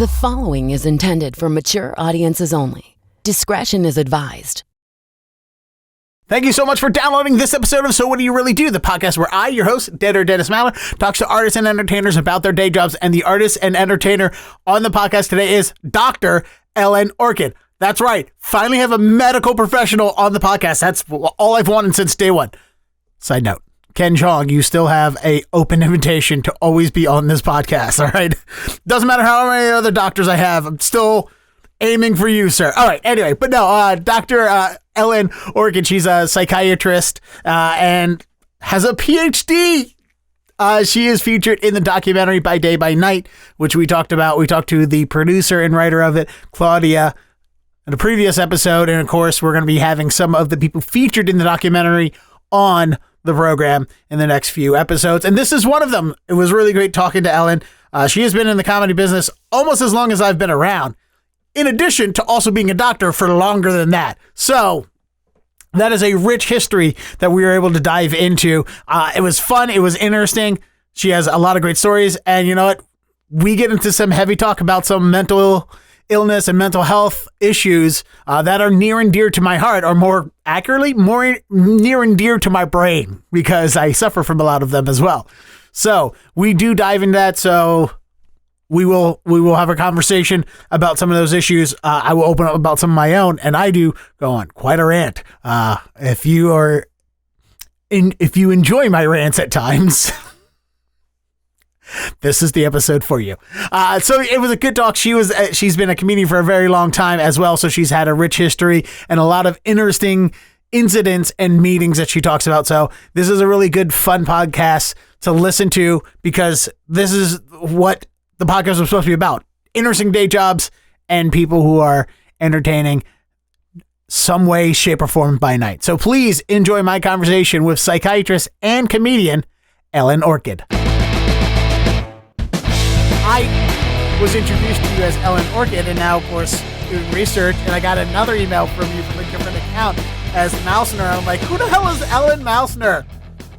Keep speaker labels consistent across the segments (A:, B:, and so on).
A: The following is intended for mature audiences only. Discretion is advised.
B: Thank you so much for downloading this episode of So What Do You Really Do, the podcast where I, your host, Deadair Dennis Maler, talks to artists and entertainers about their day jobs, and the artist and entertainer on the podcast today is Dr. Ellen Orchid. That's right. Finally have a medical professional on the podcast. That's all I've wanted since day one. Side note, Ken Chong, you still have a open invitation to always be on this podcast, all right? Doesn't matter how many other doctors I have, I'm still aiming for you, sir. All right, anyway, but no, Dr. Ellen Orchid, she's a psychiatrist and has a PhD. She is featured in the documentary By Day, By Night, which we talked about. We talked to the producer and writer of it, Claudia, in a previous episode. And of course, we're going to be having some of the people featured in the documentary on the program in the next few episodes. And this is one of them. It was really great talking to Ellen. She has been in the comedy business almost as long as I've been around, in addition to also being a doctor for longer than that. So that is a rich history that we were able to dive into. It was fun. It was interesting. She has a lot of great stories. And you know what? We get into some heavy talk about some mental illness and mental health issues that are near and dear to my heart, or more accurately, more near and dear to my brain, because I suffer from a lot of them as well. So we do dive into that. So we will have a conversation about some of those issues. I will open up about some of my own, and I do go on quite a rant. If you enjoy my rants at times, this is the episode for you. So it was a good talk. She's been a comedian for a very long time as well. So she's had a rich history and a lot of interesting incidents and meetings that she talks about. So this is a really good, fun podcast to listen to, because this is what the podcast was supposed to be about: interesting day jobs and people who are entertaining some way, shape, or form by night. So please enjoy my conversation with psychiatrist and comedian Ellen Orchid. I was introduced to you as Ellen Orchid, and now, of course, doing research, and I got another email from you from a different account as Mousner. I'm like, who the hell is Ellen Mousner?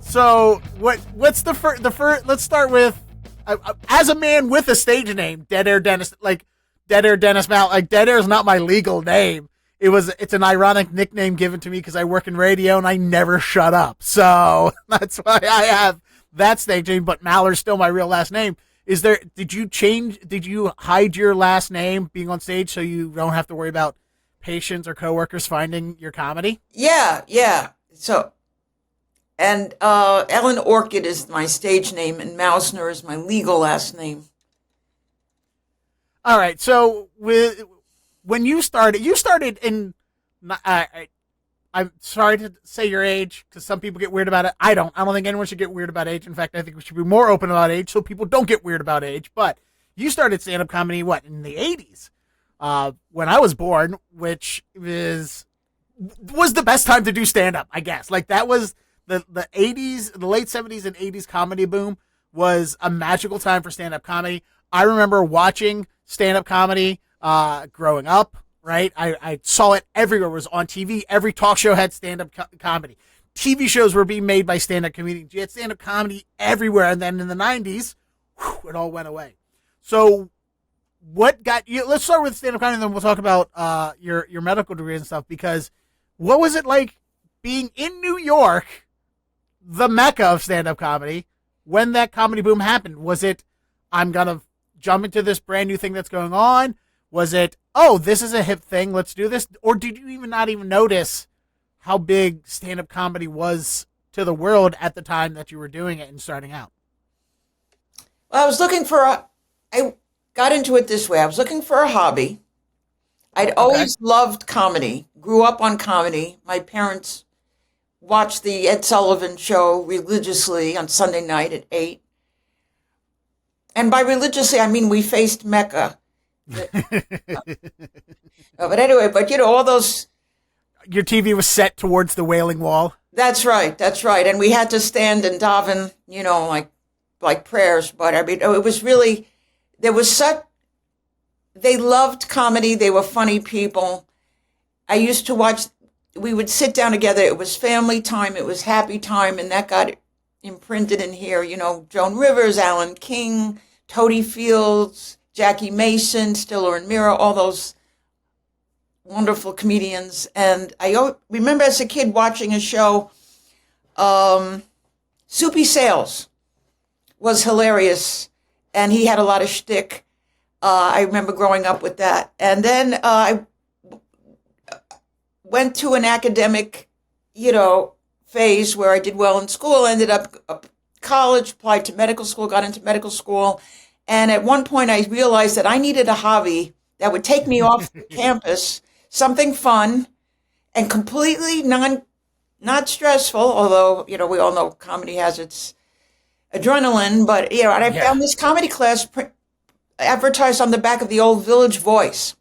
B: So what's the first? Let's start with, as a man with a stage name, Deadair Dennis, like Deadair Dennis Maler. Like, Deadair is not my legal name. It's an ironic nickname given to me because I work in radio and I never shut up. So that's why I have that stage name, but Maler's still my real last name. Did you hide your last name being on stage so you don't have to worry about patients or coworkers finding your comedy?
C: Yeah. So, and Ellen Orchid is my stage name, and Mousner is my legal last name.
B: All right. So when you started in, I'm sorry to say your age, because some people get weird about it. I don't think anyone should get weird about age. In fact, I think we should be more open about age so people don't get weird about age. But you started stand-up comedy, in the 80s? When I was born, which was the best time to do stand-up, I guess. Like, that was the 80s, the late 70s and 80s comedy boom was a magical time for stand-up comedy. I remember watching stand-up comedy growing up. Right? I saw it everywhere. It was on TV. Every talk show had stand-up comedy. TV shows were being made by stand-up comedians. You had stand-up comedy everywhere. And then in the 90s, it all went away. So what got you? Let's start with stand-up comedy, and then we'll talk about your medical degree and stuff. Because what was it like being in New York, the mecca of stand-up comedy, when that comedy boom happened? Was it, I'm going to jump into this brand new thing that's going on? Was it, oh, this is a hip thing, let's do this? Or did you not even notice how big stand-up comedy was to the world at the time that you were doing it and starting out?
C: Well, I got into it this way. I was looking for a hobby. I'd always loved comedy, grew up on comedy. My parents watched the Ed Sullivan Show religiously on Sunday night at 8. And by religiously, I mean we faced Mecca. But anyway, all those.
B: Your TV was set towards the Wailing Wall.
C: That's right. And we had to stand and daven, like prayers. But I mean, it was really, they loved comedy. They were funny people. I used to watch, we would sit down together. It was family time. It was happy time. And that got imprinted in here. Joan Rivers, Alan King, Toady Fields, Jackie Mason, Stiller and Mira, all those wonderful comedians. And I remember as a kid watching a show, Soupy Sales was hilarious, and he had a lot of shtick. I remember growing up with that. And then I went to an academic, phase where I did well in school, ended up college, applied to medical school, got into medical school. And at one point I realized that I needed a hobby that would take me off the campus, something fun and completely not stressful, although, we all know comedy has its adrenaline, but, and I found this comedy class advertised on the back of the old Village Voice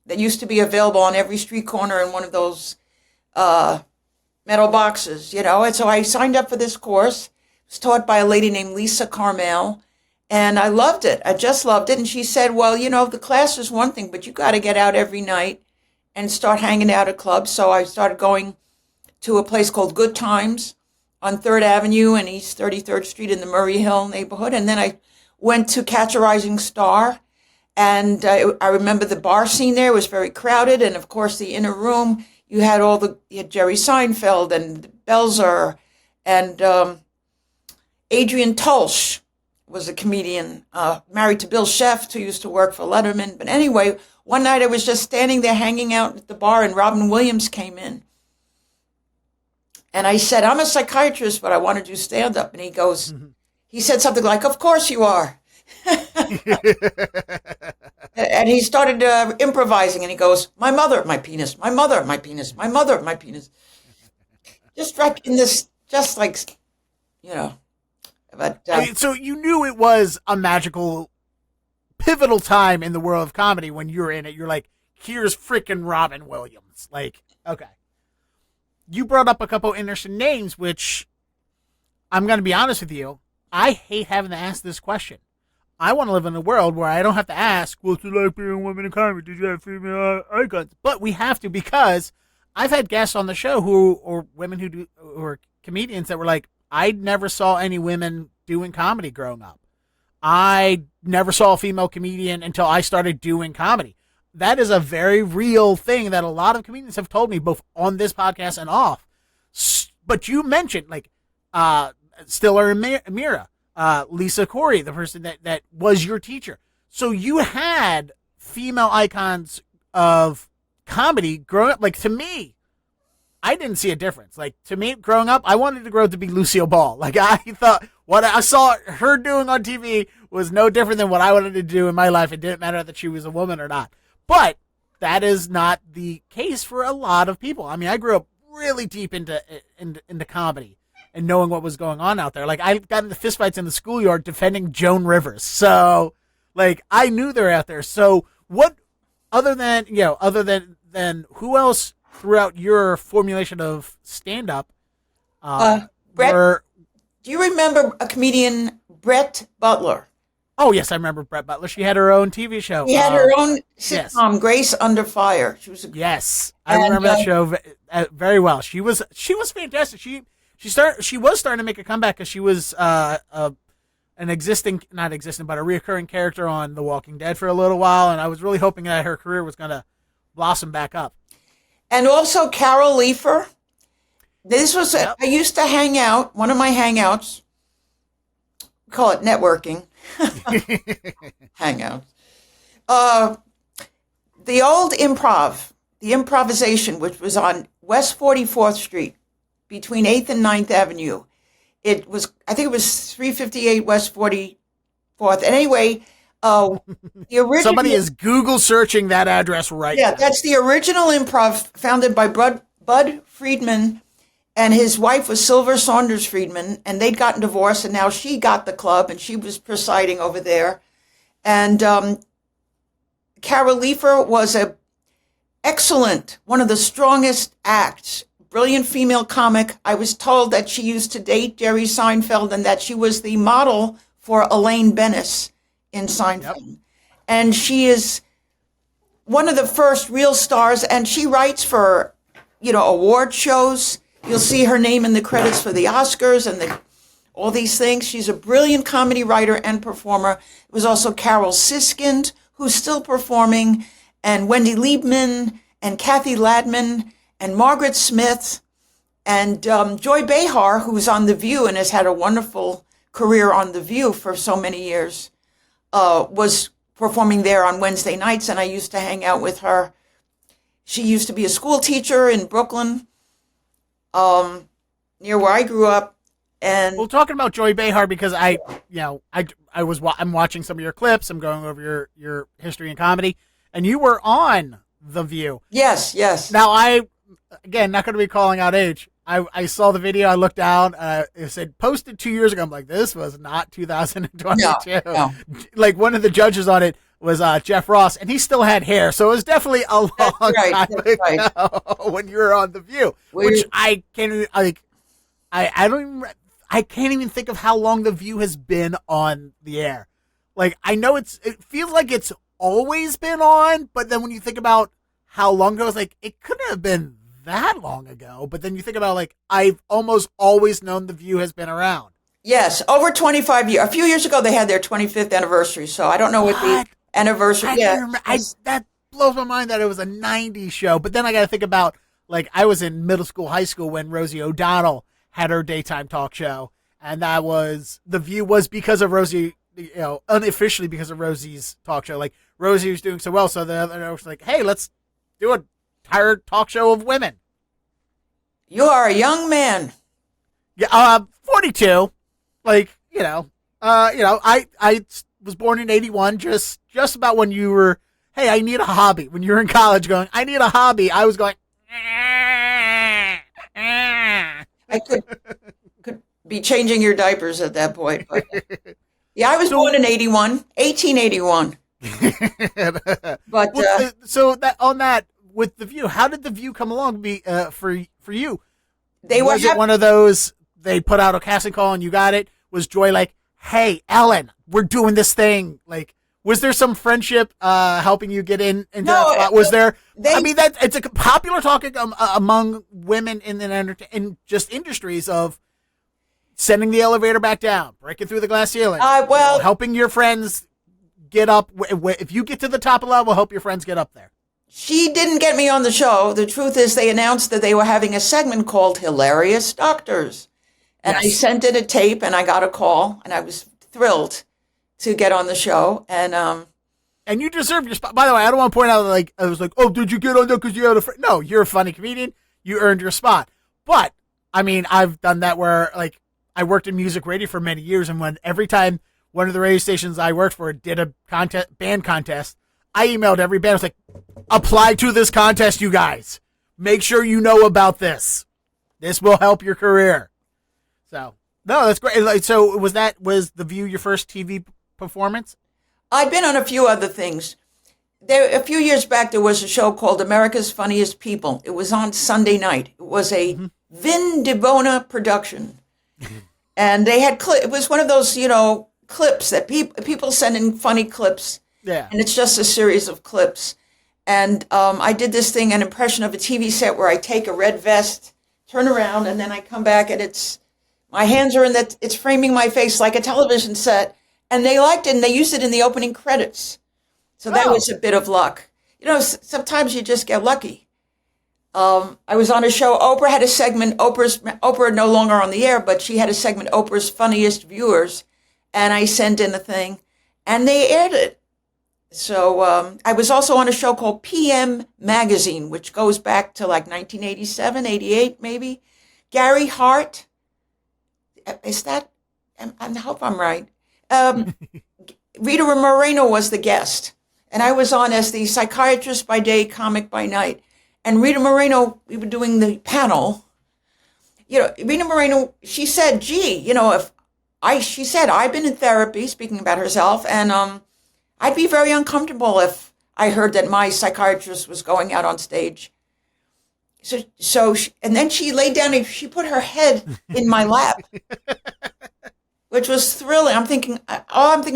C: that used to be available on every street corner in one of those metal boxes, and so I signed up for this course. It was taught by a lady named Lisa Carmel, and I loved it. I just loved it. And she said, well, the class is one thing, but you got to get out every night and start hanging out at clubs. So I started going to a place called Good Times on 3rd Avenue and East 33rd Street in the Murray Hill neighborhood. And then I went to Catch a Rising Star. And I remember the bar scene there was very crowded. And of course, the inner room, you had Jerry Seinfeld and Belzer and Adrian Tolsch was a comedian, married to Bill Sheff, who used to work for Letterman. But anyway, one night I was just standing there hanging out at the bar and Robin Williams came in. And I said, I'm a psychiatrist, but I want to do stand-up. And he said something like, of course you are. And he started improvising and he goes, my mother, my penis, my mother, my penis, my mother, my penis. Just right in this, just like, But,
B: so you knew it was a magical, pivotal time in the world of comedy when you were in it. You're like, here's freaking Robin Williams. Like, okay. You brought up a couple interesting names, which I'm going to be honest with you. I hate having to ask this question. I want to live in a world where I don't have to ask, what's it like being a woman in comedy? Did you have female icons? But we have to, because I've had guests on the show or women who are comedians that were like, I never saw any women doing comedy growing up. I never saw a female comedian until I started doing comedy. That is a very real thing that a lot of comedians have told me, both on this podcast and off. But you mentioned, like, Stiller and Mira, Lisa Corey, the person that was your teacher. So you had female icons of comedy growing up. Like, to me, I didn't see a difference. Like, to me, growing up, I wanted to grow up to be Lucille Ball. Like, I thought what I saw her doing on TV was no different than what I wanted to do in my life. It didn't matter that she was a woman or not. But that is not the case for a lot of people. I mean, I grew up really deep into comedy and knowing what was going on out there. Like, I got into fistfights in the schoolyard defending Joan Rivers. So, like, I knew they were out there. So, what, other than who else throughout your formulation of stand-up,
C: Brett, do you remember a comedian, Brett Butler?
B: Oh, yes, I remember Brett Butler. She had her own TV show.
C: She had her own sitcom, yes. Grace Under Fire. She was
B: yes, I remember that show very well. She was fantastic. She was starting to make a comeback because she was a reoccurring character on The Walking Dead for a little while, and I was really hoping that her career was going to blossom back up.
C: And also Carol Leifer. This was I used to hang out. One of my hangouts, we call it networking. Hangouts. The old improv, the improvisation, which was on West 44th Street between 8th and 9th Avenue. It was, I think it was 358 West 44th. Anyway, the original...
B: Somebody is Google searching that address right now.
C: Yeah, that's the original improv founded by Bud Friedman, and his wife was Silver Saunders Friedman, and they'd gotten divorced, and now she got the club, and she was presiding over there. And Carol Leifer was one of the strongest acts, brilliant female comic. I was told that she used to date Jerry Seinfeld and that she was the model for Elaine Bennis in Seinfeld. Yep. And she is one of the first real stars, and she writes for, award shows. You'll see her name in the credits for the Oscars and all these things. She's a brilliant comedy writer and performer. It was also Carol Siskind, who's still performing, and Wendy Liebman, and Kathy Ladman, and Margaret Smith, and Joy Behar, who's on The View and has had a wonderful career on The View for so many years, was performing there on Wednesday nights, and I used to hang out with her. She used to be a school teacher in Brooklyn, near where I grew up. And
B: well, talking about Joy Behar, because I'm watching some of your clips. I'm going over your history in comedy, and you were on The View.
C: Yes.
B: Now, again, not going to be calling out age. I saw the video. I looked down. It said posted 2 years ago. I'm like, this was not 2022.
C: No.
B: Like, one of the judges on it was Jeff Ross, and he still had hair. So it was definitely a long time ago when you were on The View, which I can't even, like, I can't even think of how long The View has been on the air. Like, I know it feels like it's always been on, but then when you think about how long ago, it's like, it couldn't have been that long ago. But then you think about, like, I've almost always known The View has been around.
C: Yes, over 25 years. A few years ago, they had their 25th anniversary, so I don't know what the anniversary is.
B: That blows my mind that it was a 90s show. But then I got to think about, like, I was in middle school, high school when Rosie O'Donnell had her daytime talk show, and that was, The View was because of Rosie, unofficially because of Rosie's talk show. Like, Rosie was doing so well, so the other was like, hey, let's do a entire talk show of women.
C: You are a young man.
B: Yeah, 42. Like, I was born in 81, just about when you were, hey, I need a hobby. When you were in college going, I need a hobby, I was going,
C: I could be changing your diapers at that point. But, yeah, I was born in 1881. But
B: well, so that on that with The View, how did The View come along? For you? Was it one of those they put out a casting call and you got it? Was Joy like, hey, Ellen, we're doing this thing? Like, was there some friendship helping you get into that spot? Was there? It's a popular topic among women in just industries of sending the elevator back down, breaking through the glass ceiling, helping your friends get up. If you get to the top of the level, help your friends get up there.
C: She didn't get me on the show. The truth is they announced that they were having a segment called Hilarious Doctors. And yes. I sent it a tape and I got a call and I was thrilled to get on the show. And
B: you deserve your spot. By the way, I don't want to point out, like, I was like, oh, did you get on there because you had a friend? No, you're a funny comedian. You earned your spot. But, I mean, I've done that where, like, I worked in music radio for many years, and every time one of the radio stations I worked for did a band contest, I emailed every band. I was like, apply to this contest, you guys. Make sure you know about this. This will help your career. So, no, that's great. Like, so was The View your first TV performance?
C: I'd been on a few other things. A few years back, there was a show called America's Funniest People. It was on Sunday night. It was a Vin DiBona production. And they had it was one of those, clips that people send in funny clips. Yeah. And it's just a series of clips. And I did this thing, an impression of a TV set where I take a red vest, turn around, and then I come back and my hands are it's framing my face like a television set. And they liked it and they used it in the opening credits. So that was a bit of luck. Sometimes you just get lucky. I was on a show. Oprah had a segment. Oprah no longer on the air, but she had a segment, Oprah's Funniest Viewers. And I sent in a thing and they aired it. So I was also on a show called PM Magazine, which goes back to like 1987, 88, maybe. Gary Hart. Is that? I hope I'm right. Rita Moreno was the guest. And I was on as the psychiatrist by day, comic by night. And Rita Moreno, we were doing the panel. Rita Moreno, she said, gee, she said, I've been in therapy, speaking about herself, and I'd be very uncomfortable if I heard that my psychiatrist was going out on stage. And then she laid down and she put her head in my lap, which was thrilling. I'm thinking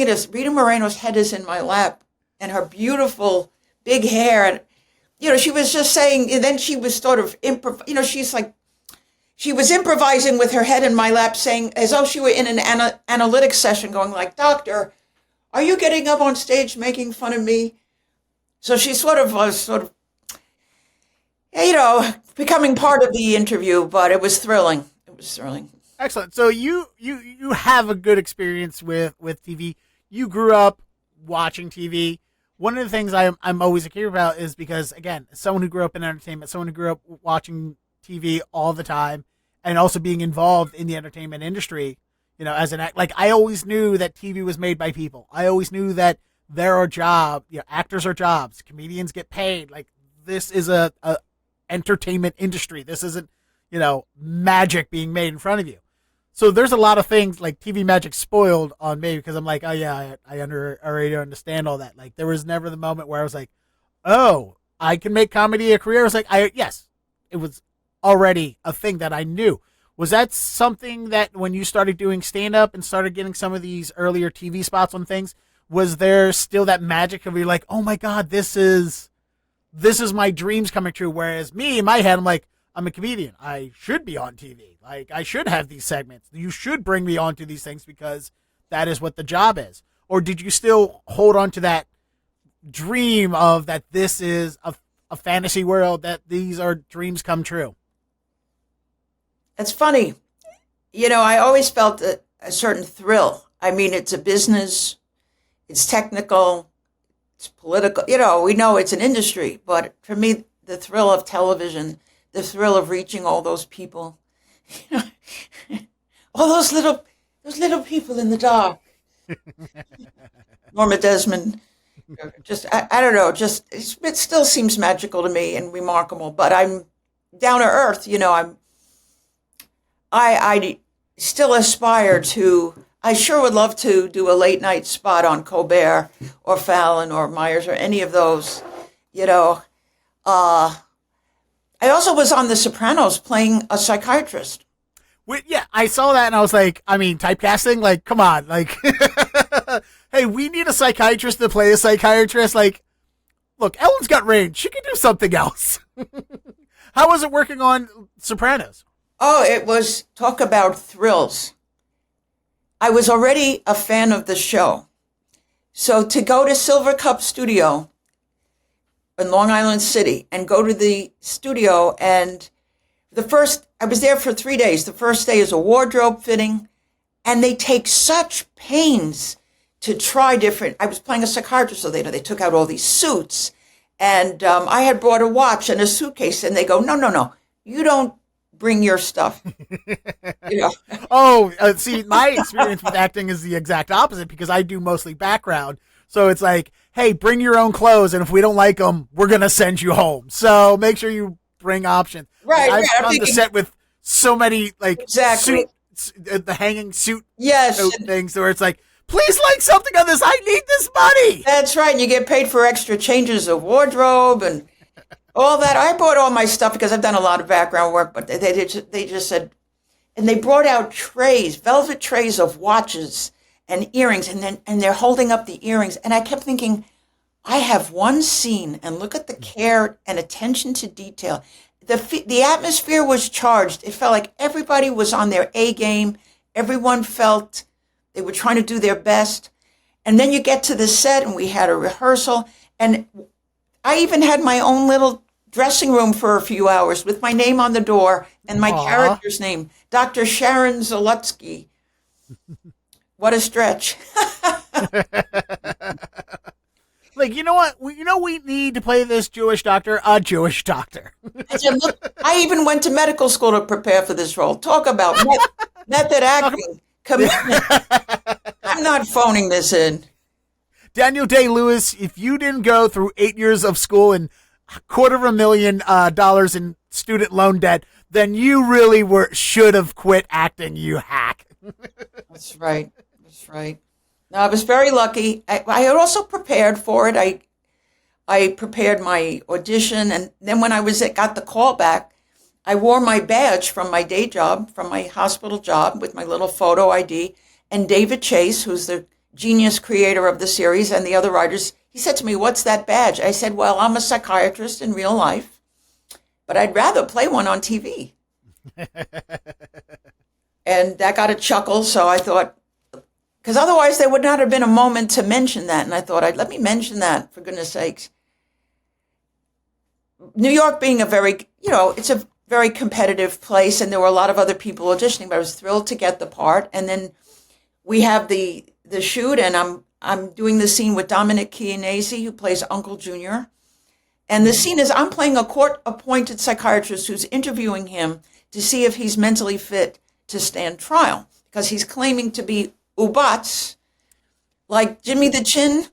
C: is Rita Moreno's head is in my lap and her beautiful big hair. And, she was just saying, and then she was sort of, she was improvising with her head in my lap, saying, as though she were in an analytics session, going like, "Doctor, are you getting up on stage making fun of me?" So she sort of was becoming part of the interview, but it was thrilling. It was thrilling.
B: Excellent. So you have a good experience with TV. You grew up watching TV. One of the things I'm always curious about is because, again, someone who grew up in entertainment, someone who grew up watching TV all the time, and also being involved in the entertainment industry, as an act, like I always knew that TV was made by people. I always knew that there are jobs, actors are jobs, comedians get paid. Like this is a entertainment industry. This isn't, magic being made in front of you. So there's a lot of things like TV magic spoiled on me because I'm like, oh yeah, I already understand all that. Like there was never the moment where I was like, oh, I can make comedy a career. I was like, yes, it was already a thing that I knew. Was that something that when you started doing stand-up and started getting some of these earlier TV spots on things, was there still that magic of you like, oh my God, this is my dreams coming true? Whereas me, in my head, I'm like, I'm a comedian. I should be on TV. Like I should have these segments. You should bring me onto these things because that is what the job is. Or did you still hold on to that dream of that this is a fantasy world, that these are dreams come true?
C: It's funny. I always felt a certain thrill. I mean, it's a business, it's technical, it's political. We know it's an industry, but for me, the thrill of television, the thrill of reaching all those people, all those little people in the dark. Norma Desmond, I don't know, it still seems magical to me and remarkable, but I'm down to earth. I still aspire to, I sure would love to do a late night spot on Colbert or Fallon or Myers or any of those, I also was on The Sopranos playing a psychiatrist.
B: Yeah, I saw that and I was like, typecasting, like, come on, like, hey, we need a psychiatrist to play a psychiatrist. Like, look, Ellen's got range. She can do something else. How was it working on Sopranos?
C: Oh, it was, talk about thrills. I was already a fan of the show. So to go to Silver Cup Studio in Long Island City and go to the studio, and I was there for 3 days. The first day is a wardrobe fitting, and they take such pains to try different. I was playing a psychiatrist, so they took out all these suits, and I had brought a watch and a suitcase, and they go, no, you don't bring your stuff.
B: Oh, see, my experience with acting is the exact opposite because I do mostly background. So it's like, hey, bring your own clothes, and if we don't like them, we're going to send you home. So make sure you bring options.
C: Right.
B: I've been on the set with so many, like,
C: exactly.
B: suits, the hanging suit things where it's like, please like something on this. I need this money.
C: That's right. And you get paid for extra changes of wardrobe and all that. I bought all my stuff because I've done a lot of background work, but they just said, and they brought out trays, velvet trays of watches and earrings, and they're holding up the earrings. And I kept thinking, I have one scene, and look at the care and attention to detail. The atmosphere was charged. It felt like everybody was on their A game. Everyone felt they were trying to do their best. And then you get to the set, and we had a rehearsal, and I even had my own little dressing room for a few hours with my name on the door and my character's name, Dr. Sharon Zalutsky. What a stretch.
B: Like, you know what? We need to play this Jewish doctor, a Jewish doctor.
C: I said, look, I even went to medical school to prepare for this role. Talk about method acting, commitment. I'm not phoning this in.
B: Daniel Day-Lewis, if you didn't go through 8 years of school and $250,000 in student loan debt, then you really should have quit acting, you hack.
C: That's right. No, I was very lucky. I had also prepared for it. I prepared my audition, and then when I got the call back, I wore my badge from my day job, from my hospital job, with my little photo ID. And David Chase, who's the genius creator of the series, and the other writers, he said to me, "What's that badge?" I said, "Well, I'm a psychiatrist in real life, but I'd rather play one on TV." And that got a chuckle, so I thought, because otherwise there would not have been a moment to mention that. And I thought, let me mention that, for goodness sakes. New York being it's a very competitive place, and there were a lot of other people auditioning, but I was thrilled to get the part. And then we have the shoot, and I'm doing the scene with Dominic Chianese, who plays Uncle Junior. And the scene is I'm playing a court-appointed psychiatrist who's interviewing him to see if he's mentally fit to stand trial, because he's claiming to be ubats, like Jimmy the Chin.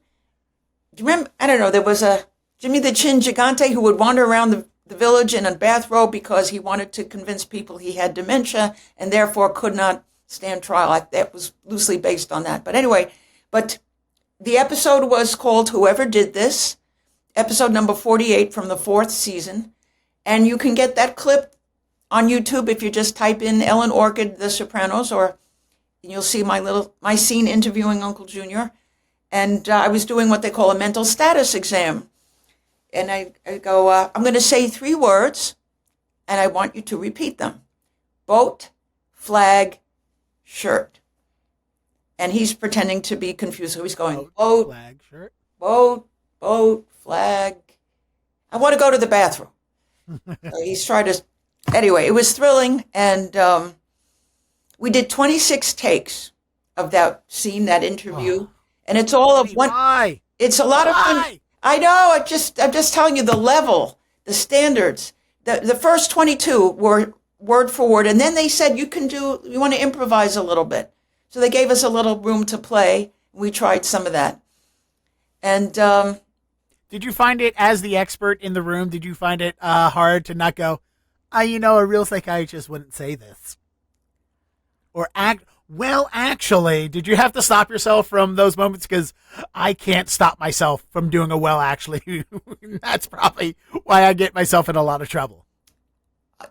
C: Do you remember? I don't know. There was a Jimmy the Chin Gigante who would wander around the village in a bathrobe because he wanted to convince people he had dementia and therefore could not stand trial. That was loosely based on that. But anyway, the episode was called Whoever Did This, episode number 48 from the 4th season. And you can get that clip on YouTube if you just type in Ellen Orchid, The Sopranos, or you'll see my scene interviewing Uncle Junior. And I was doing what they call a mental status exam. And I go, I'm going to say 3 words, and I want you to repeat them. Boat, flag, shirt. And he's pretending to be confused. So he's going, boat,
B: flag, shirt.
C: Boat, flag. I want to go to the bathroom. So he's trying to... Anyway, it was thrilling, and we did 26 takes of that scene, that interview, and it's all of one.
B: Why?
C: It's a lot of fun. I know. I'm just telling you the level, the standards. The first 22 were word for word, and then they said you want to improvise a little bit, so they gave us a little room to play. We tried some of that, and.
B: Did you find it, as the expert in the room, did you find it hard to not go, a real psychiatrist wouldn't say this? Or actually, did you have to stop yourself from those moments? Because I can't stop myself from doing a actually. That's probably why I get myself in a lot of trouble.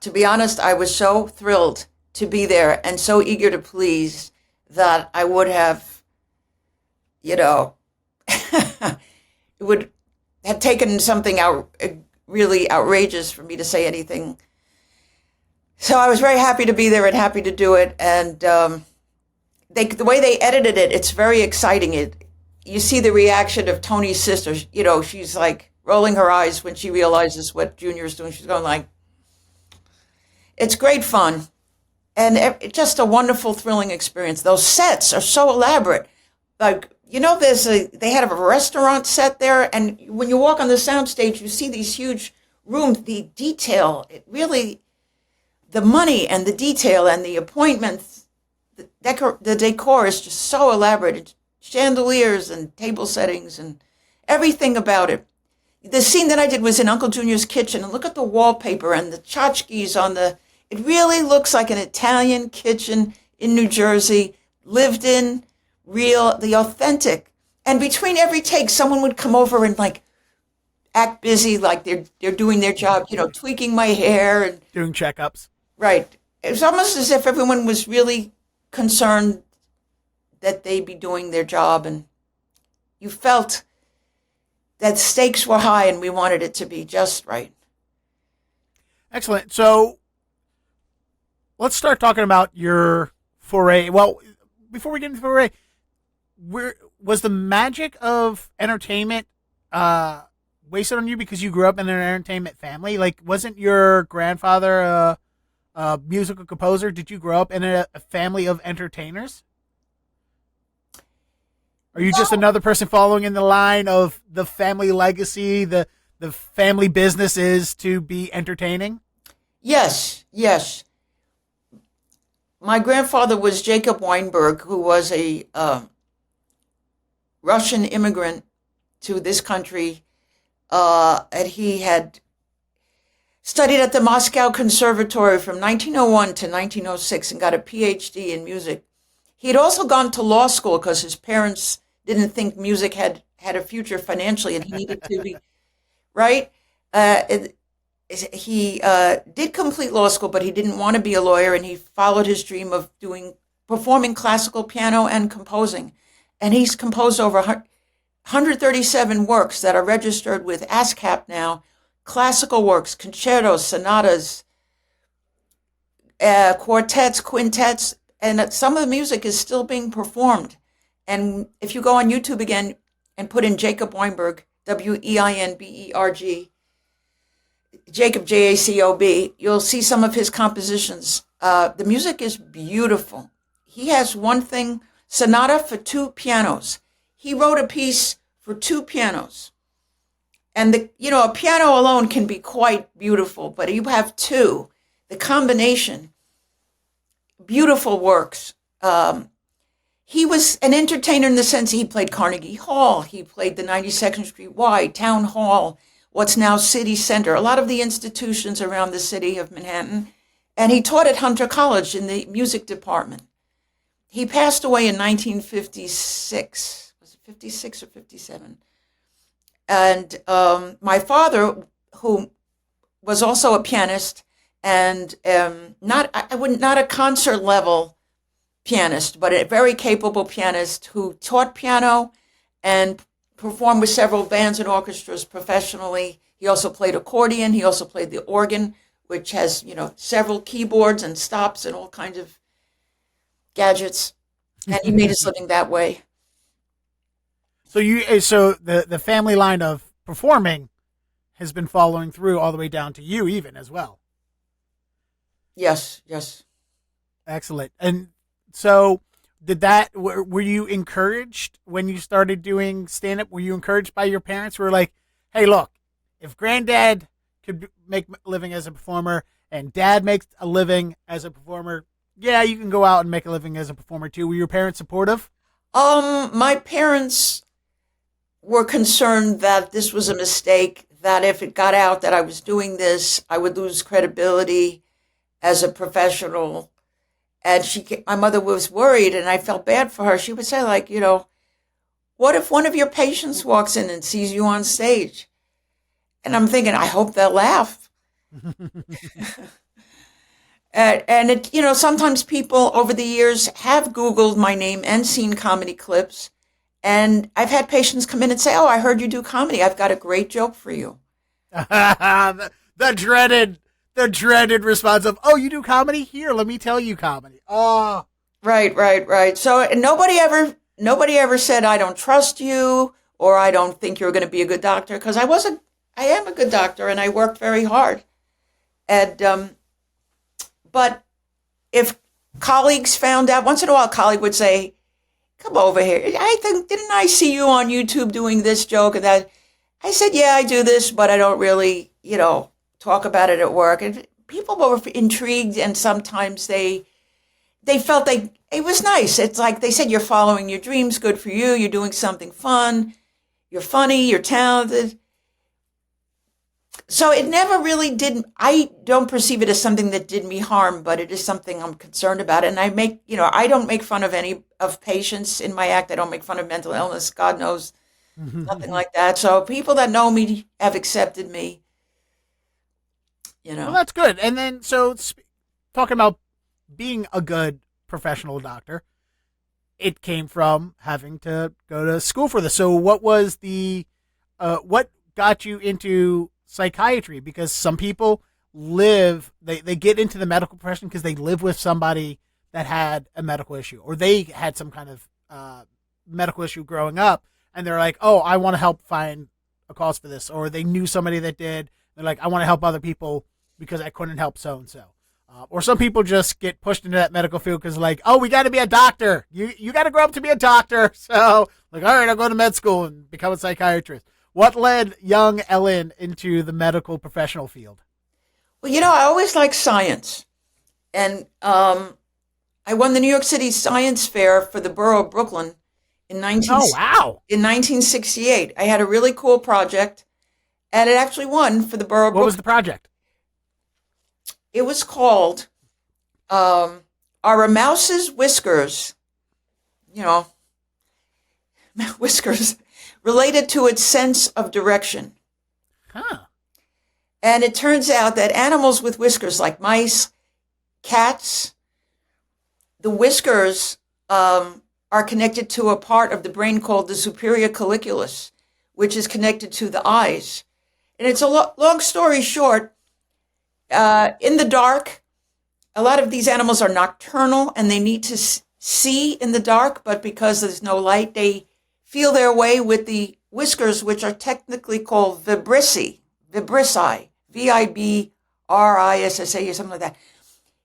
C: To be honest, I was so thrilled to be there and so eager to please that I would have, it would have taken something really outrageous for me to say anything. So I was very happy to be there and happy to do it. And the way they edited it, it's very exciting. You see the reaction of Tony's sister. She's like rolling her eyes when she realizes what Junior's doing. She's going like, it's great fun. And just a wonderful, thrilling experience. Those sets are so elaborate. Like, they had a restaurant set there, and when you walk on the soundstage, you see these huge rooms. The detail, the money and the detail and the appointments, the decor is just so elaborate. It's chandeliers and table settings and everything about it. The scene that I did was in Uncle Junior's kitchen, and look at the wallpaper and the tchotchkes it really looks like an Italian kitchen in New Jersey, lived in, real, the authentic. And between every take, someone would come over and act busy, like they're doing their job, tweaking my hair and
B: doing checkups.
C: Right. It was almost as if everyone was really concerned that they be doing their job, and you felt that stakes were high and we wanted it to be just right.
B: Excellent. So let's start talking about your foray. Well, before we get into the foray, was the magic of entertainment wasted on you because you grew up in an entertainment family? Like, wasn't your grandfather a musical composer? Did you grow up in a family of entertainers? Are you just another person following in the line of the family legacy, the family business is to be entertaining?
C: Yes. My grandfather was Jacob Weinberg, who was a Russian immigrant to this country, and he had studied at the Moscow Conservatory from 1901 to 1906 and got a PhD in music. He had also gone to law school because his parents didn't think music had a future financially, and he needed to be, right? He did complete law school, but he didn't want to be a lawyer, and he followed his dream of performing classical piano and composing. And he's composed over 137 works that are registered with ASCAP now, classical works, concertos, sonatas, quartets, quintets, and some of the music is still being performed. And if you go on YouTube again and put in Jacob Weinberg, Weinberg, Jacob Jacob, you'll see some of his compositions. The music is beautiful. He has one thing, sonata for 2 pianos. He wrote a piece for 2 pianos. And a piano alone can be quite beautiful, but you have 2. The combination, beautiful works. He was an entertainer in the sense he played Carnegie Hall. He played the 92nd Street Y, Town Hall, what's now City Center, a lot of the institutions around the city of Manhattan. And he taught at Hunter College in the music department. He passed away in 1956. Was it 56 or 57? And my father, who was also a pianist and not a concert level pianist, but a very capable pianist who taught piano and performed with several bands and orchestras professionally. He also played accordion. He also played the organ, which has, several keyboards and stops and all kinds of gadgets. And he made his living that way.
B: So the family line of performing has been following through all the way down to you even as well.
C: Yes.
B: Excellent. And so were you encouraged when you started doing stand-up? Were you encouraged by your parents who were like, hey, look, if granddad could make a living as a performer and dad makes a living as a performer, yeah, you can go out and make a living as a performer too. Were your parents supportive?
C: My parents were concerned that this was a mistake, that if it got out that I was doing this, I would lose credibility as a professional. And my mother was worried, and I felt bad for her. She would say, like, what if one of your patients walks in and sees you on stage? And I'm thinking, I hope they'll laugh. And sometimes people over the years have Googled my name and seen comedy clips. And I've had patients come in and say, oh, I heard you do comedy. I've got a great joke for you.
B: the dreaded response of, oh, you do comedy? Here, let me tell you comedy. Oh.
C: Right. So nobody ever said, I don't trust you, or I don't think you're going to be a good doctor. Because I am a good doctor, and I worked very hard. And, but if colleagues found out, once in a while, a colleague would say, come over here. Didn't I see you on YouTube doing this joke and that? I said, yeah, I do this, but I don't really, talk about it at work. And people were intrigued, and sometimes they felt it was nice. It's like they said, you're following your dreams. Good for you. You're doing something fun. You're funny. You're talented. So it never really did. I don't perceive it as something that did me harm, but it is something I'm concerned about. And I don't make fun of any of patients in my act. I don't make fun of mental illness. God knows, nothing like that. So people that know me have accepted me.
B: Well, that's good. And then, talking about being a good professional doctor, it came from having to go to school for this. So what was what got you into psychiatry? Because some people they get into the medical profession because they live with somebody that had a medical issue, or they had some kind of medical issue growing up, and they're like, oh, I want to help find a cause for this. Or they knew somebody that did. They're like, I want to help other people because I couldn't help so-and-so. Or some people just get pushed into that medical field because like, oh, we got to be a doctor. You got to grow up to be a doctor. So like, all right, I'll go to med school and become a psychiatrist. What led young Ellen into the medical professional field?
C: Well, I always liked science. And I won the New York City Science Fair for the borough of Brooklyn in 1968. I had a really cool project, and it actually won for the borough of Brooklyn.
B: What was the project?
C: It was called Are a Mouse's Whiskers, whiskers, related to its sense of direction?
B: Huh.
C: And it turns out that animals with whiskers, like mice, cats, the whiskers are connected to a part of the brain called the superior colliculus, which is connected to the eyes. And it's a long story short. In the dark, a lot of these animals are nocturnal and they need to see in the dark, but because there's no light, they feel their way with the whiskers, which are technically called vibrissae, Vibrissae, or something like that.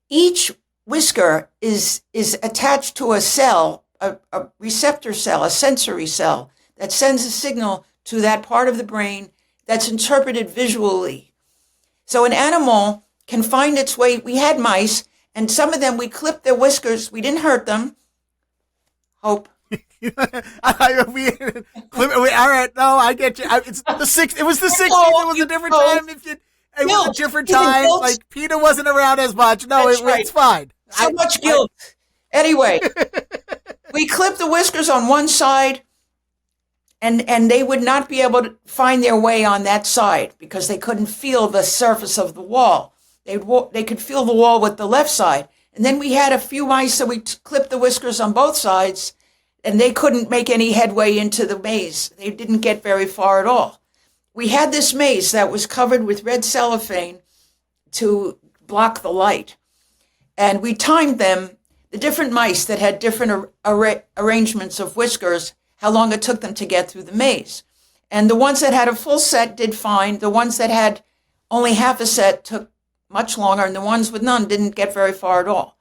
C: Each whisker is attached to a cell, a receptor cell, a sensory cell that sends a signal to that part of the brain that's interpreted visually. So an animal can find its way. We had mice, and some of them, we clipped their whiskers. We didn't hurt them. Hope.
B: All right, no, I get you. It's the six. It was the 60s. It was a different time. It was a different time. Like PETA wasn't around as much. No, it's fine.
C: So much guilt. Anyway, we clipped the whiskers on one side, and they would not be able to find their way on that side because they couldn't feel the surface of the wall. They could feel the wall with the left side. And then we had a few mice, so we clipped the whiskers on both sides, and they couldn't make any headway into the maze. They didn't get very far at all. We had this maze that was covered with red cellophane to block the light. And we timed them, the different mice that had different arrangements of whiskers, how long it took them to get through the maze. And the ones that had a full set did fine. The ones that had only half a set took much longer, and the ones with none didn't get very far at all.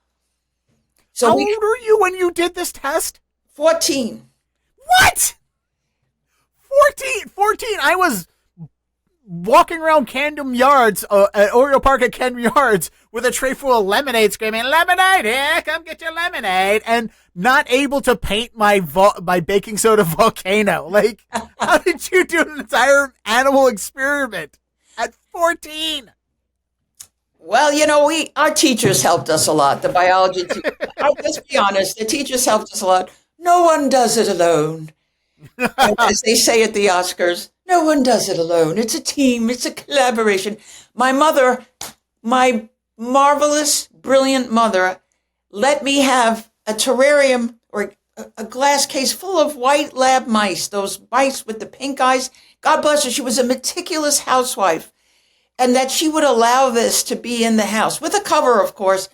C: So
B: how old were you when you did this test?
C: 14.
B: What? 14. I was walking around Camden Yards, at Oriole Park at Camden Yards, with a tray full of lemonade, screaming, "Lemonade, here, come get your lemonade," and not able to paint my baking soda volcano. Like, how did you do an entire animal experiment at 14?
C: Well, our teachers helped us a lot. The biology teachers. Let's be honest, the teachers helped us a lot. No one does it alone. As they say at the Oscars, no one does it alone. It's a team. It's a collaboration. My mother, my marvelous, brilliant mother, let me have a terrarium or a glass case full of white lab mice, those mice with the pink eyes. God bless her. She was a meticulous housewife. And that she would allow this to be in the house with a cover, of course.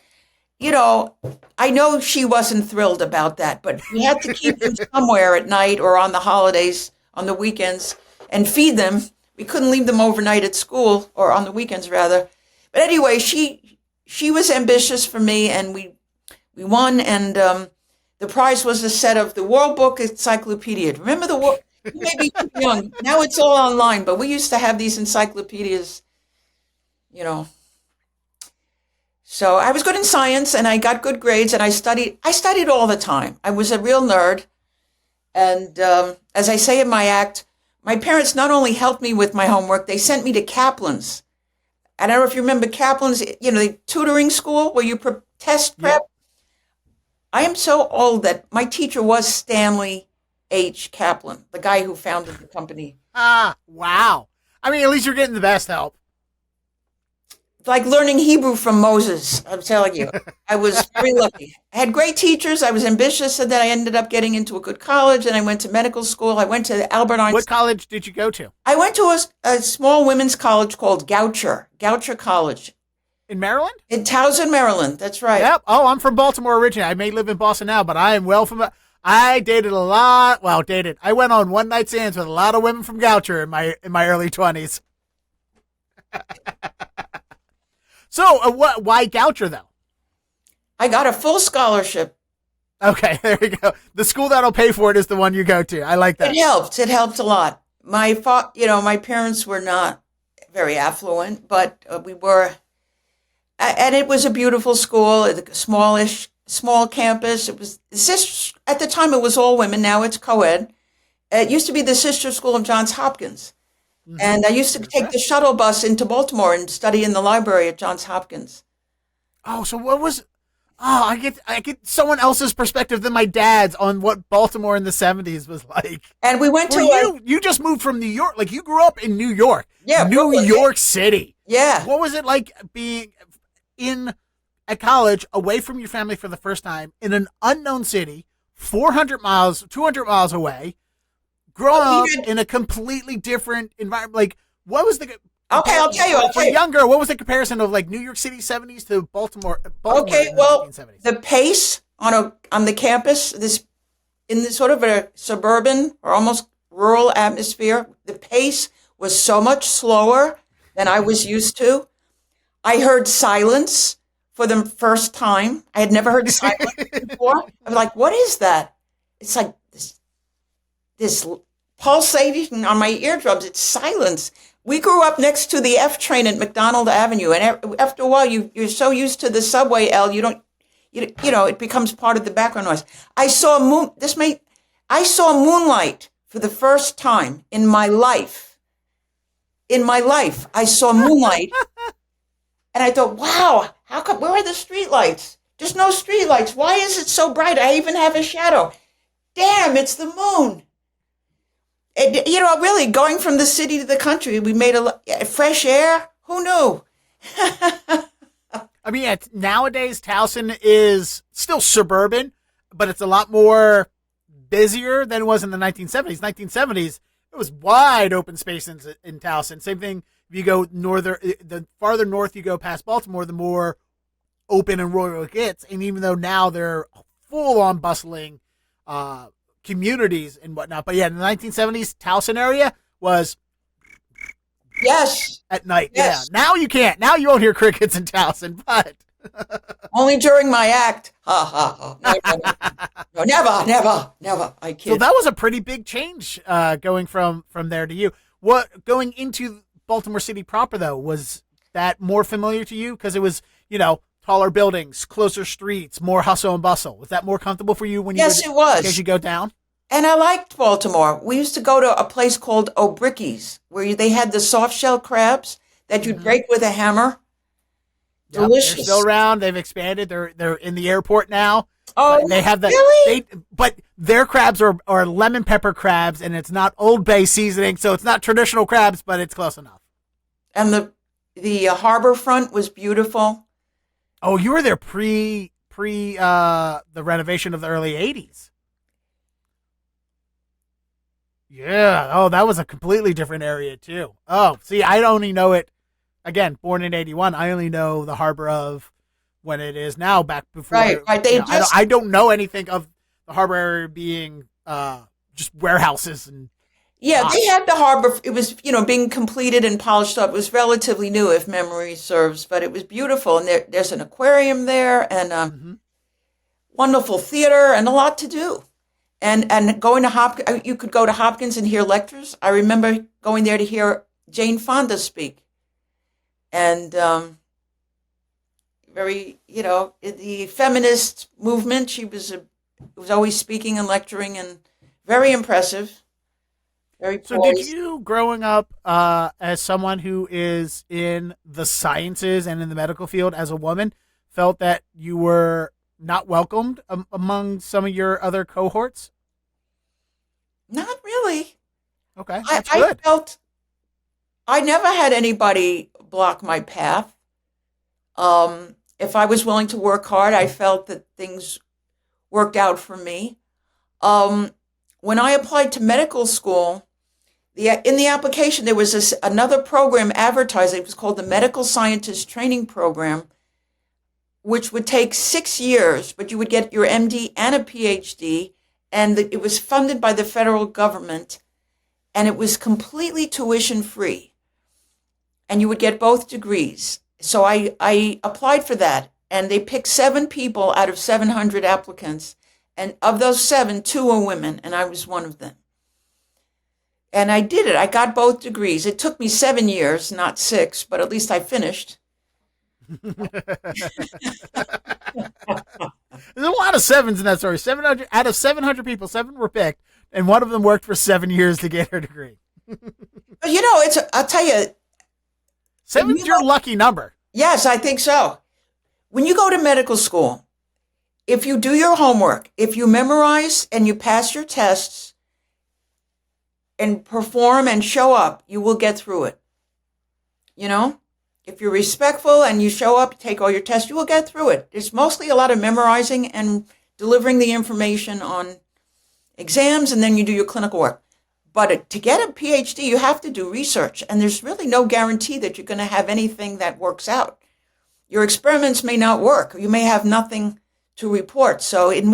C: I know she wasn't thrilled about that, but we had to keep them somewhere at night or on the holidays, on the weekends, and feed them. We couldn't leave them overnight at school, or on the weekends rather. But anyway, she was ambitious for me, and we won. And the prize was a set of the World Book Encyclopedia. Remember the World? You may be too young. Now it's all online, but we used to have these encyclopedias. So I was good in science and I got good grades and I studied all the time. I was a real nerd. And as I say in my act, my parents not only helped me with my homework, they sent me to Kaplan's. I don't know if you remember Kaplan's, the tutoring school where you test prep. Yep. I am so old that my teacher was Stanley H. Kaplan, the guy who founded the company.
B: Wow. I mean, at least you're getting the best help.
C: Like learning Hebrew from Moses, I'm telling you. I was very lucky. I had great teachers. I was ambitious, and then I ended up getting into a good college, and I went to medical school. I went to Albert Einstein.
B: What college did you go to?
C: I went to a small women's college called Goucher College.
B: In Maryland?
C: In Towson, Maryland. That's right.
B: Yep. Oh, I'm from Baltimore originally. I may live in Boston now, but I am well familiar. I dated a lot. Well, I went on one night stands with a lot of women from Goucher in my early 20s. So, why Goucher, though?
C: I got a full scholarship.
B: Okay, there you go. The school that'll pay for it is the one you go to. I like that.
C: It helped. It helped a lot. My parents were not very affluent, but we were, and it was a beautiful school, a small campus. It was at the time it was all women. Now it's co-ed. It used to be the sister school of Johns Hopkins. Mm-hmm. And I used to take the shuttle bus into Baltimore and study in the library at Johns Hopkins.
B: Oh, so what was? Oh, I get someone else's perspective than my dad's on what Baltimore in the 70s was like.
C: And we went
B: you just moved from New York. Like, you grew up in New York.
C: Yeah,
B: New
C: Brooklyn.
B: York City.
C: Yeah.
B: What was it like being at college away from your family for the first time in an unknown city, 200 miles away? Growing up in a completely different environment, like, what was
C: Okay, I'll tell you. I'll
B: For
C: tell you.
B: younger, what was the comparison of like New York City 70s to Baltimore
C: Okay,
B: in the
C: well,
B: 1970s?
C: the pace on the campus, in this sort of a suburban or almost rural atmosphere, the pace was so much slower than I was used to. I heard silence for the first time. I had never heard silence before. I was like, "What is that?" It's like this pulsating on my eardrums. It's silence. We grew up next to the F train at McDonald Avenue, and after a while, you're so used to the subway, L, you know, it becomes part of the background noise. I saw moonlight for the first time in my life. In my life, I saw moonlight, and I thought, "Wow, how come? Where are the streetlights? There's no streetlights. Why is it so bright? I even have a shadow. Damn, it's the moon." You know, really, going from the city to the country, we made fresh air. Who knew?
B: I mean, nowadays, Towson is still suburban, but it's a lot more busier than it was in the 1970s. 1970s, it was wide open space in Towson. Same thing if you go the farther north you go past Baltimore, the more open and rural it gets. And even though now they're full on bustling communities and whatnot. But yeah, in the 1970s, Towson area was
C: Yes.
B: at night.
C: Yes.
B: Yeah. Now you can't. Now you won't hear crickets in Towson, but
C: Only during my act. Ha ha ha. No, never. I kid.
B: so that was a pretty big change going from there to you. What going into Baltimore City proper though, was that more familiar to you because it was, you know, taller buildings, closer streets, more hustle and bustle? Was that more comfortable for you when
C: Yes, it was.
B: as you go down?
C: And I liked Baltimore. We used to go to a place called O'Bricky's where they had the soft shell crabs that you'd break with a hammer.
B: Yep,
C: Delicious.
B: they're still around. They've expanded. They're in the airport now.
C: Oh,
B: But they have that.
C: really?
B: But their crabs are lemon pepper crabs, and it's not Old Bay seasoning, so it's not traditional crabs, but it's close enough.
C: And the harbor front was beautiful.
B: Oh, you were there pre the renovation of the early 80s. Yeah. Oh, that was a completely different area too. Oh, see, I only know it. Again, born in 81, I only know the harbor of when it is now. Back before,
C: Right. They
B: I don't know anything of the harbor area being just warehouses and.
C: Yeah, they had the harbor. It was, you know, being completed and polished up. It was relatively new, if memory serves, but it was beautiful. And there's an aquarium there, and wonderful theater, and a lot to do. And going to Hopkins, you could go to Hopkins and hear lectures. I remember going there to hear Jane Fonda speak, and very, you know, the feminist movement. She was always speaking and lecturing, and very impressive. Very
B: So did you, growing up as someone who is in the sciences and in the medical field as a woman, felt that you were not welcomed among some of your other cohorts?
C: Not really.
B: Okay, that's
C: I
B: good.
C: felt I never had anybody block my path. If I was willing to work hard, I felt that things worked out for me. When I applied to medical school, in the application there was another program advertised. It was called the Medical Scientist Training Program, which would take 6 years, but you would get your MD and a PhD, and it was funded by the federal government, and it was completely tuition free, and you would get both degrees. So I applied for that, and they picked 7 people out of 700 applicants. And of those 7, 2 were women, and I was one of them. And I did it. I got both degrees. It took me 7 years, not 6, but at least I finished.
B: There's a lot of 7s in that story. 700 out of 700 people, 7 were picked, and one of them worked for 7 years to get her degree.
C: But you know, I'll tell you.
B: 7's your lucky number.
C: Yes, I think so. When you go to medical school, if you do your homework, if you memorize and you pass your tests and perform and show up, you will get through it. You know, if you're respectful and you show up, take all your tests, you will get through it. It's mostly a lot of memorizing and delivering the information on exams, and then you do your clinical work. But to get a PhD, you have to do research, and there's really no guarantee that you're going to have anything that works out. Your experiments may not work. You may have nothing to report. So it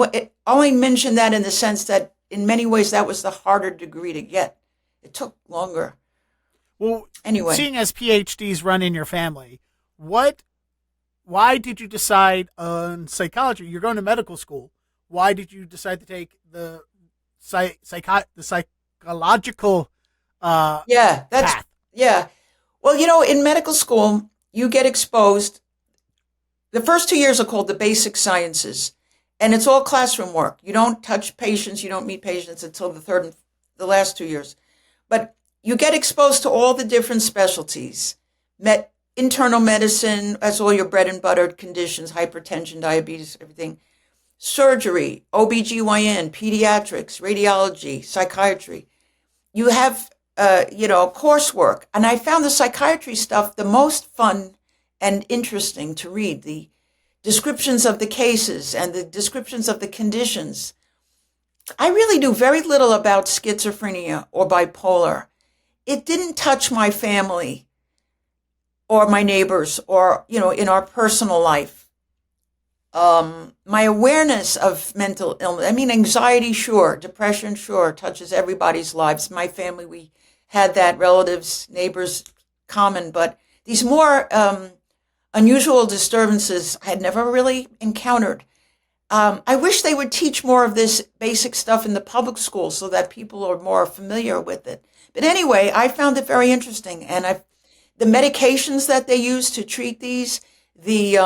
C: only mentioned that in the sense that in many ways that was the harder degree to get. It took longer.
B: Well,
C: anyway,
B: seeing as PhDs run in your family, why did you decide on psychology? You're going to medical school. Why did you decide to take the psychological path?
C: Yeah. Well, in medical school, you get exposed. The first 2 years are called the basic sciences, and it's all classroom work. You don't touch patients, you don't meet patients until the last 2 years. But you get exposed to all the different specialties. Internal medicine, that's all your bread and butter conditions, hypertension, diabetes, everything. Surgery, OBGYN, pediatrics, radiology, psychiatry. You have, coursework. And I found the psychiatry stuff the most fun and interesting to read. The descriptions of the cases and the descriptions of the conditions. I really knew very little about schizophrenia or bipolar. It didn't touch my family or my neighbors or, in our personal life. My awareness of mental illness, anxiety, sure, depression, sure, touches everybody's lives. My family, we had that, relatives, neighbors, common, but these more unusual disturbances I had never really encountered. I wish they would teach more of this basic stuff in the public schools so that people are more familiar with it. But anyway, I found it very interesting. And the medications that they use to treat these, the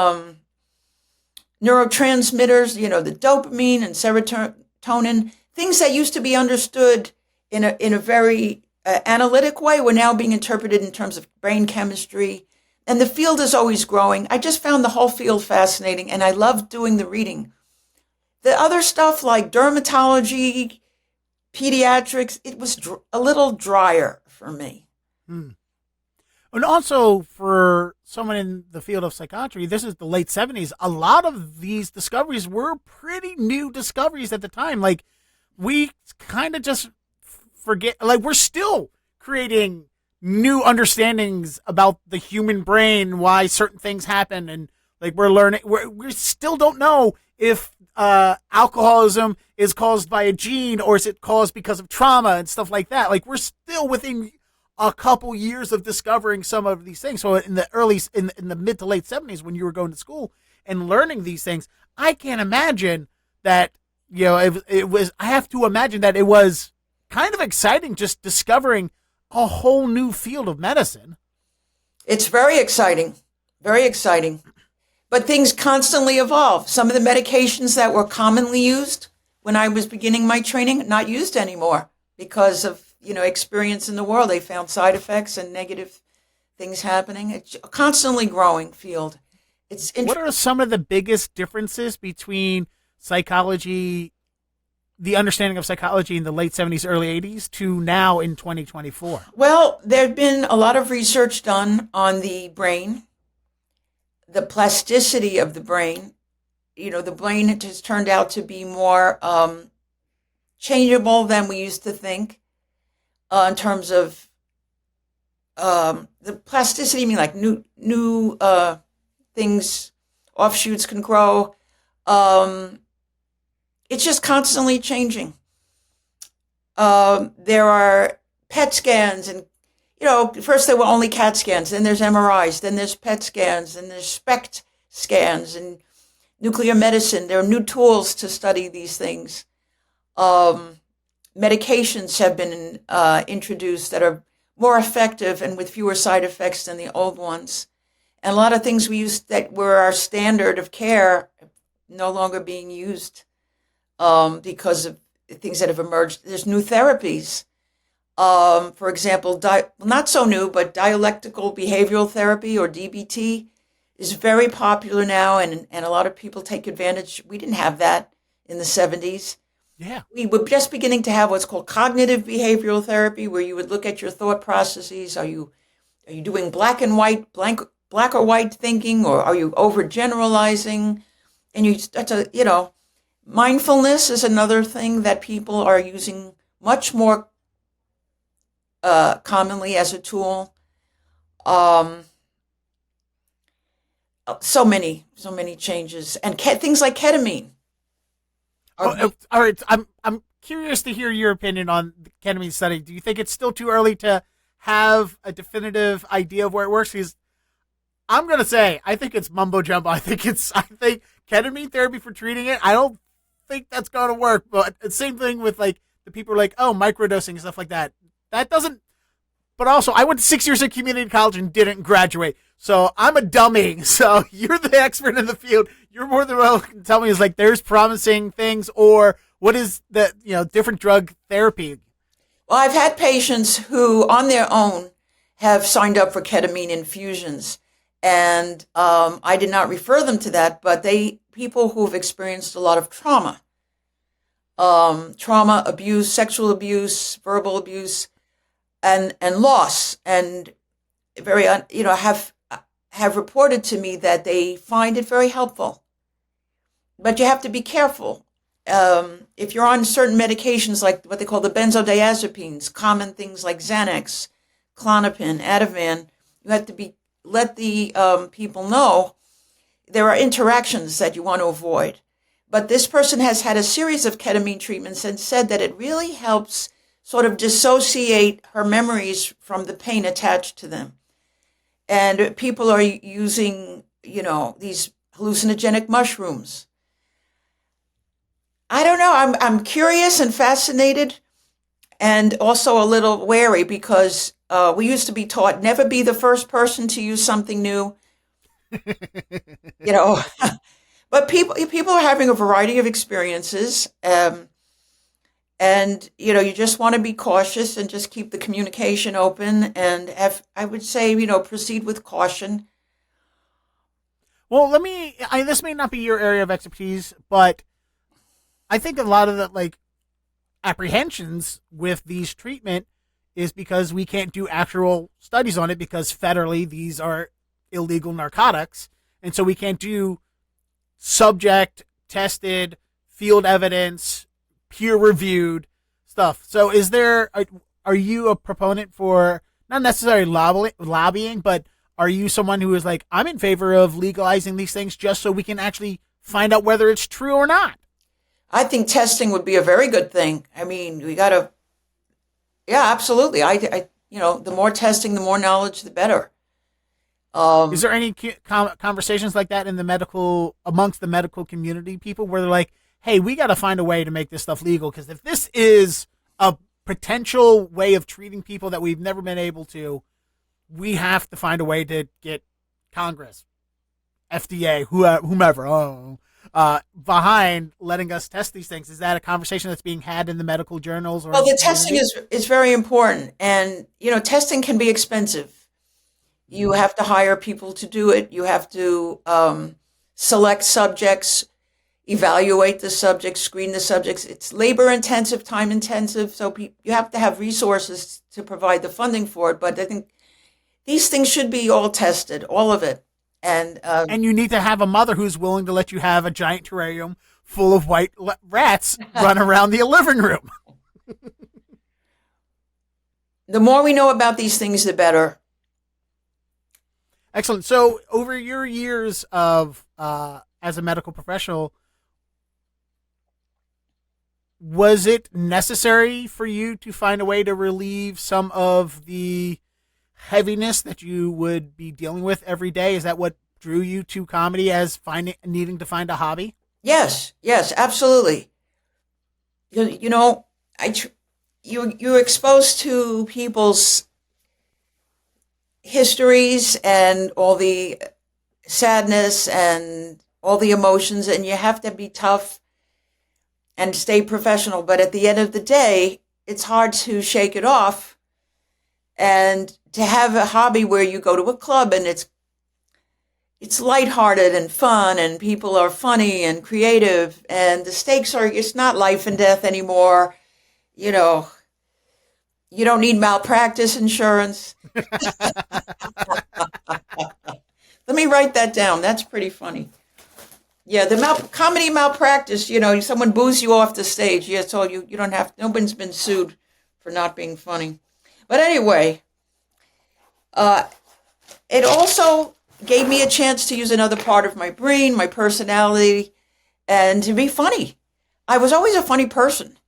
C: neurotransmitters, the dopamine and serotonin, things that used to be understood in a very analytic way were now being interpreted in terms of brain chemistry. And the field is always growing. I just found the whole field fascinating, and I loved doing the reading. The other stuff like dermatology, pediatrics, it was a little drier for me.
B: And also for someone in the field of psychiatry, this is the late 70s. A lot of these discoveries were pretty new discoveries at the time. Like, we kind of just forget, like, we're still creating new understandings about the human brain, why certain things happen. And like, we're learning, we still don't know if alcoholism is caused by a gene or is it caused because of trauma and stuff like that. Like, we're still within a couple years of discovering some of these things. So in the mid to late 70s, when you were going to school and learning these things, I can't imagine that, I have to imagine that it was kind of exciting just discovering a whole new field of medicine.
C: It's very exciting, very exciting. But things constantly evolve. Some of the medications that were commonly used when I was beginning my training, not used anymore because of, experience in the world. They found side effects and negative things happening. It's a constantly growing field.
B: What are some of the biggest differences between psychology, the understanding of psychology in the late 70s, early 80s to now in 2024?
C: Well, there's been a lot of research done on the brain, the plasticity of the brain. The brain has turned out to be more changeable than we used to think in terms of the plasticity, like new things, offshoots can grow. It's just constantly changing. There are PET scans and, first there were only CAT scans, then there's MRIs, then there's PET scans, and there's SPECT scans and nuclear medicine. There are new tools to study these things. Medications have been introduced that are more effective and with fewer side effects than the old ones. And a lot of things we used that were our standard of care no longer being used because of things that have emerged. There's new therapies. For example, not so new, but dialectical behavioral therapy, or DBT, is very popular now, and a lot of people take advantage. We didn't have that in the 70s.
B: Yeah.
C: We were just beginning to have what's called cognitive behavioral therapy, where you would look at your thought processes. Are you doing black or white thinking, or are you overgeneralizing? And you start to, mindfulness is another thing that people are using much more commonly as a tool. Um, so many changes, and things like ketamine.
B: All right, I'm curious to hear your opinion on the ketamine study. Do you think it's still too early to have a definitive idea of where it works? Because I'm gonna say I think it's mumbo jumbo. I think ketamine therapy for treating it. I don't think that's gonna work. But the same thing with like the people are like, oh, microdosing and stuff like that. That doesn't. But also, I went to 6 years at community college and didn't graduate, so I'm a dummy. So you're the expert in the field. You're more than welcome to tell me is like there's promising things, or what is the different drug therapy.
C: Well, I've had patients who, on their own, have signed up for ketamine infusions, and I did not refer them to that. But people who've experienced a lot of trauma, abuse, sexual abuse, verbal abuse, and loss, and have reported to me that they find it very helpful. But you have to be careful. If you're on certain medications like what they call the benzodiazepines, common things like Xanax, Klonopin, Ativan, you have to let the people know there are interactions that you want to avoid. But this person has had a series of ketamine treatments and said that it really helps sort of dissociate her memories from the pain attached to them. And people are using, these hallucinogenic mushrooms. I don't know. I'm curious and fascinated, and also a little wary because we used to be taught never be the first person to use something new. But people are having a variety of experiences. And, you just want to be cautious and just keep the communication open and I would say, proceed with caution.
B: Well, this may not be your area of expertise, but I think a lot of the apprehensions with these treatment is because we can't do actual studies on it because federally these are illegal narcotics. And so we can't do subject tested field evidence, peer-reviewed stuff. So are you a proponent for not necessarily lobbying, but are you someone who is like, I'm in favor of legalizing these things just so we can actually find out whether it's true or not?
C: I think testing would be a very good thing. I mean, yeah, absolutely. The more testing, the more knowledge, the better.
B: Is there any conversations like that amongst the medical community people where they're like, hey, we got to find a way to make this stuff legal because if this is a potential way of treating people that we've never been able to, we have to find a way to get Congress, FDA, whomever, behind letting us test these things. Is that a conversation that's being had in the medical journals?
C: Well, the testing is very important. And, testing can be expensive. You have to hire people to do it. You have to select subjects, evaluate the subjects, screen the subjects. It's labor intensive, time intensive. So you have to have resources to provide the funding for it. But I think these things should be all tested, all of it. And
B: you need to have a mother who's willing to let you have a giant terrarium full of white rats run around the living room.
C: The more we know about these things, the better.
B: Excellent. So over your years of as a medical professional, was it necessary for you to find a way to relieve some of the heaviness that you would be dealing with every day? Is that what drew you to comedy, as needing to find a hobby?
C: Yes, absolutely. You're exposed to people's histories and all the sadness and all the emotions, and you have to be tough and stay professional. But at the end of the day, it's hard to shake it off. And to have a hobby where you go to a club and it's lighthearted and fun and people are funny and creative and the stakes it's not life and death anymore. You don't need malpractice insurance. Let me write that down. That's pretty funny. Yeah, the comedy malpractice, someone boos you off the stage. Yeah, so you don't have, nobody's been sued for not being funny. But anyway, it also gave me a chance to use another part of my brain, my personality, and to be funny. I was always a funny person,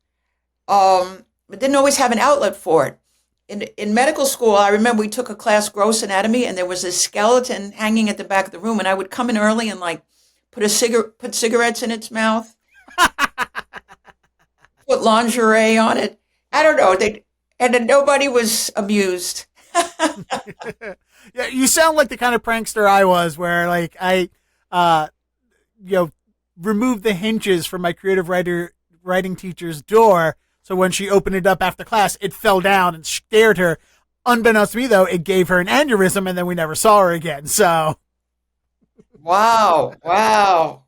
C: but didn't always have an outlet for it. In medical school, I remember we took a class, gross anatomy, and there was a skeleton hanging at the back of the room, and I would come in early and like put cigarettes in its mouth, put lingerie on it. I don't know. And then nobody was amused.
B: Yeah, you sound like the kind of prankster I was, where like I, removed the hinges from my creative writing teacher's door. So when she opened it up after class, it fell down and scared her. Unbeknownst to me, though, it gave her an aneurysm, and then we never saw her again. So,
C: Wow.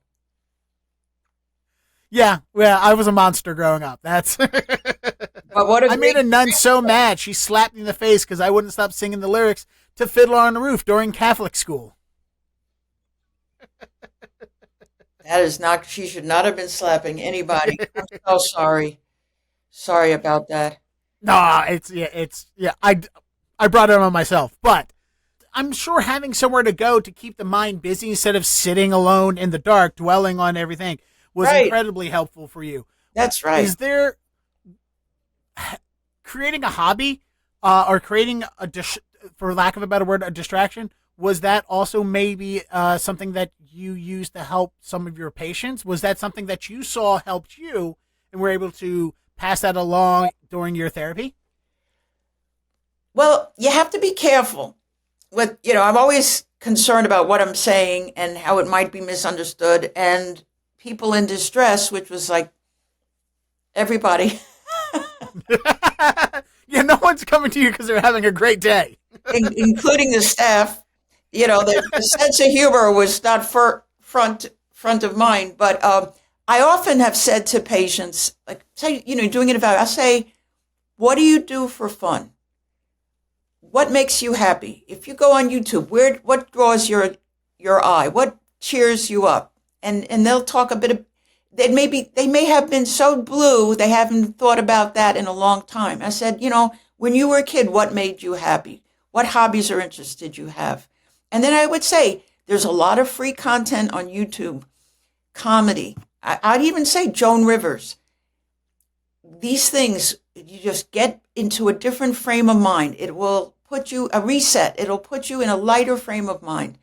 B: yeah, I was a monster growing up. That's.
C: But what
B: I made a nun so mad she slapped me in the face because I wouldn't stop singing the lyrics to "Fiddler on the Roof" during Catholic school.
C: That is not, she should not have been slapping anybody. I'm so sorry. Sorry about that.
B: No, I brought it on myself, but I'm sure having somewhere to go to keep the mind busy instead of sitting alone in the dark, dwelling on everything, was
C: Right.
B: incredibly helpful for you.
C: That's right.
B: Is there creating a hobby or creating for lack of a better word, a distraction? Was that also maybe something that you used to help some of your patients? Was that something that you saw helped you and were able to pass that along during your therapy?
C: Well, you have to be careful with, I'm always concerned about what I'm saying and how it might be misunderstood. And people in distress, which was like everybody,
B: Yeah, no one's coming to you because they're having a great day.
C: including the staff, the sense of humor was not front of mind. But I often have said to patients, like, say, doing an evaluation, I say, what do you do for fun? What makes you happy? If you go on YouTube, what draws your eye? What cheers you up? And they'll talk a bit of, they may have been so blue, they haven't thought about that in a long time. I said, when you were a kid, what made you happy? What hobbies or interests did you have? And then I would say, there's a lot of free content on YouTube, comedy. I'd even say Joan Rivers. These things, you just get into a different frame of mind. It will put you a reset. It'll put you in a lighter frame of mind.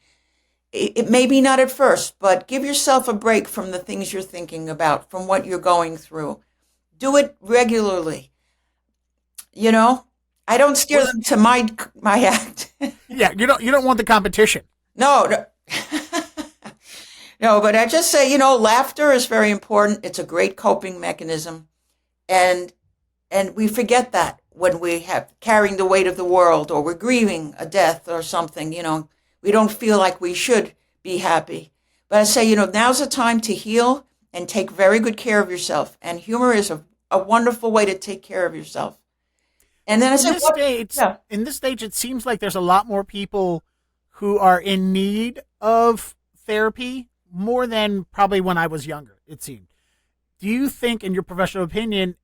C: It may be not at first, but give yourself a break from the things you're thinking about, from what you're going through. Do it regularly. I don't steer them to my act.
B: Yeah, you don't want the competition.
C: No. No, but I just say, laughter is very important. It's a great coping mechanism. And we forget that when we have carrying the weight of the world, or we're grieving a death or something, we don't feel like we should be happy. But I say, now's the time to heal and take very good care of yourself. And humor is a wonderful way to take care of yourself. And then I say,
B: in this stage, it seems like there's a lot more people who are in need of therapy, more than probably when I was younger, it seemed. Do you think, in your professional opinion,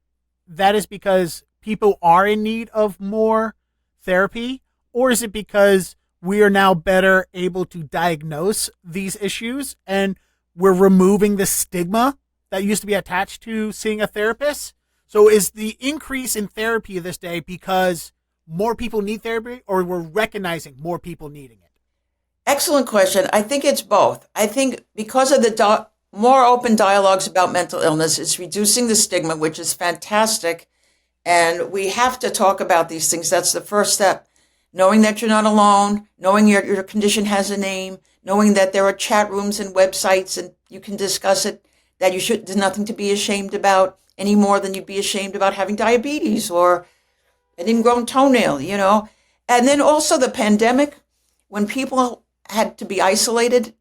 B: that is because people are in need of more therapy? Or is it because we are now better able to diagnose these issues and we're removing the stigma that used to be attached to seeing a therapist? So is the increase in therapy this day because more people need therapy, or we're recognizing more people needing it?
C: Excellent question. I think it's both. I think because of the more open dialogues about mental illness, it's reducing the stigma, which is fantastic. And we have to talk about these things. That's the first step. Knowing that you're not alone, knowing your condition has a name, knowing that there are chat rooms and websites and you can discuss it, that there's nothing to be ashamed about any more than you'd be ashamed about having diabetes or an ingrown toenail, And then also the pandemic, when people had to be isolated,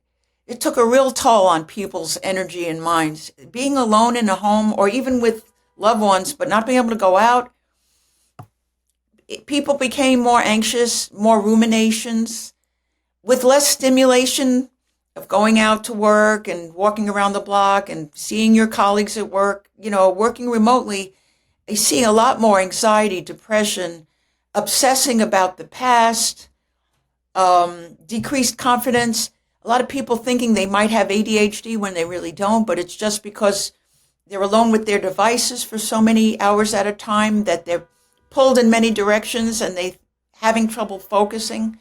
C: it took a real toll on people's energy and minds. Being alone in a home, or even with loved ones, but not being able to go out, people became more anxious, more ruminations, with less stimulation of going out to work and walking around the block and seeing your colleagues at work, working remotely. You see a lot more anxiety, depression, obsessing about the past, decreased confidence. A lot of people thinking they might have ADHD when they really don't, but it's just because they're alone with their devices for so many hours at a time that they're pulled in many directions and they having trouble focusing.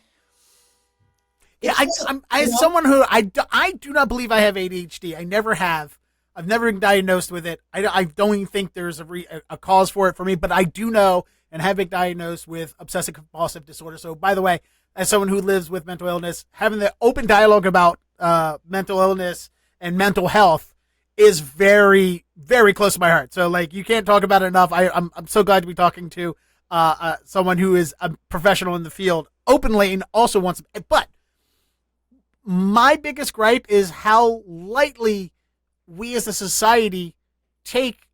B: Yeah, I'm as someone who I do not believe I have ADHD. I never have. I've never been diagnosed with it. I don't even think there's a cause for it for me, but I do know and have been diagnosed with obsessive compulsive disorder. So, by the way, as someone who lives with mental illness, having the open dialogue about mental illness and mental health is very, very close to my heart. So, like, you can't talk about it enough. I'm so glad to be talking to someone who is a professional in the field openly and also wants. But my biggest gripe is how lightly we as a society take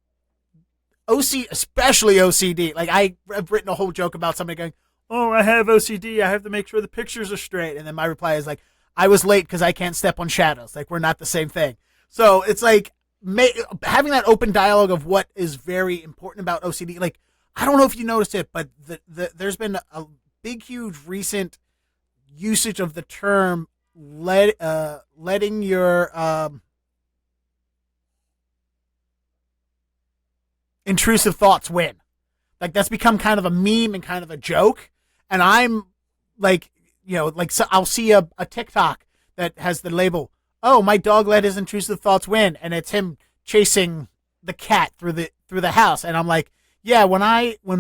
B: especially OCD. Like, I've written a whole joke about somebody going, "Oh, I have OCD. I have to make sure the pictures are straight." And then my reply is like, "I was late because I can't step on shadows." Like, we're not the same thing. So it's like having that open dialogue of what is very important about OCD. Like, I don't know if you noticed it, but there's been a big, huge recent usage of the term letting your intrusive thoughts win. Like, that's become kind of a meme and kind of a joke. And I'm like, so I'll see a TikTok that has the label, "Oh, my dog let his intrusive thoughts win," and it's him chasing the cat through the house. And I'm like, yeah, when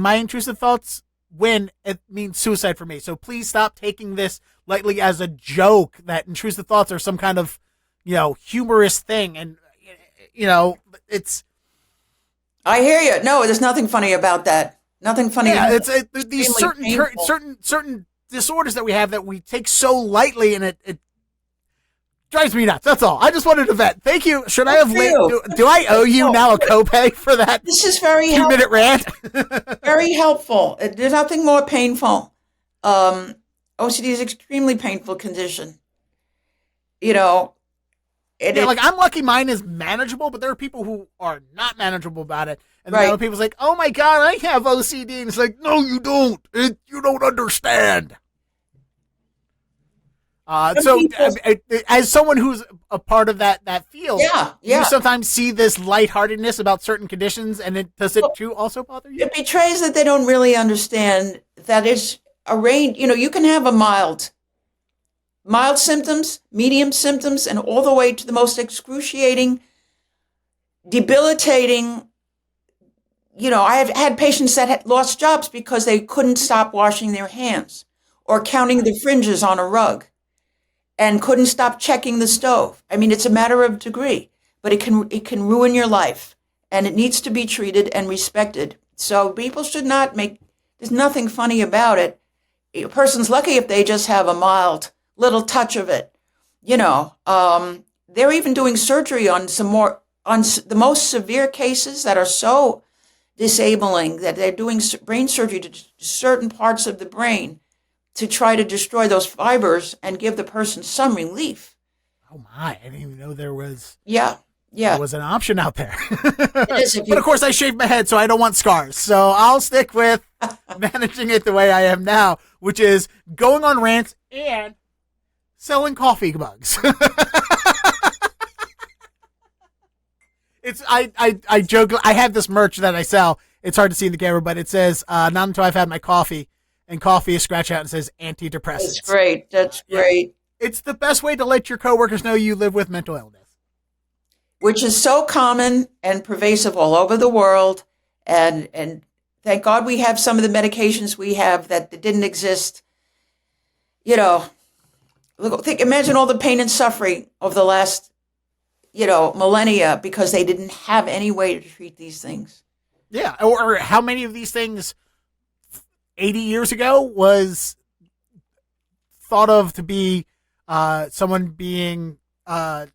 B: my intrusive thoughts win, it means suicide for me. So please stop taking this lightly as a joke that intrusive thoughts are some kind of, humorous thing. And, it's.
C: I hear you. No, there's nothing funny about that. Nothing funny.
B: Yeah, it's these certain disorders that we have that we take so lightly, and it drives me nuts. That's all. I just wanted to vent. Thank you. Should I have do I owe you now a copay for that?
C: This is very
B: 2-minute rant.
C: Very helpful. There's nothing more painful. OCD is an extremely painful condition.
B: Like, I'm lucky mine is manageable, but there are people who are not manageable about it. And then other people's like, "Oh my God, I have OCD." And it's like, "No, you don't. You don't understand." So as someone who's a part of that field, you sometimes see this lightheartedness about certain conditions, and does it too also bother you?
C: It betrays that they don't really understand that it's a range. You can have a mild symptoms, medium symptoms, and all the way to the most excruciating, debilitating. I have had patients that had lost jobs because they couldn't stop washing their hands or counting the fringes on a rug and couldn't stop checking the stove. I mean, it's a matter of degree, but it can ruin your life, and it needs to be treated and respected. So people should not there's nothing funny about it. A person's lucky if they just have a mild little touch of it. They're even doing surgery on the most severe cases that are so disabling that they're doing brain surgery to certain parts of the brain to try to destroy those fibers and give the person some relief.
B: Oh my, I didn't even know there was.
C: Yeah.
B: There was an option out there.
C: It is
B: but of course I shaved my head, so I don't want scars. So I'll stick with managing it the way I am now, which is going on rants and selling coffee mugs. I joke. I have this merch that I sell. It's hard to see in the camera, but it says, "Not until I've had my coffee." And coffee is scratched out and says antidepressants.
C: That's great.
B: It's the best way to let your coworkers know you live with mental illness,
C: which is so common and pervasive all over the world. And thank God we have some of the medications we have that didn't exist. Imagine all the pain and suffering of the last, millennia because they didn't have any way to treat these things.
B: Yeah, or how many of these things 80 years ago was thought of to be someone being wrong,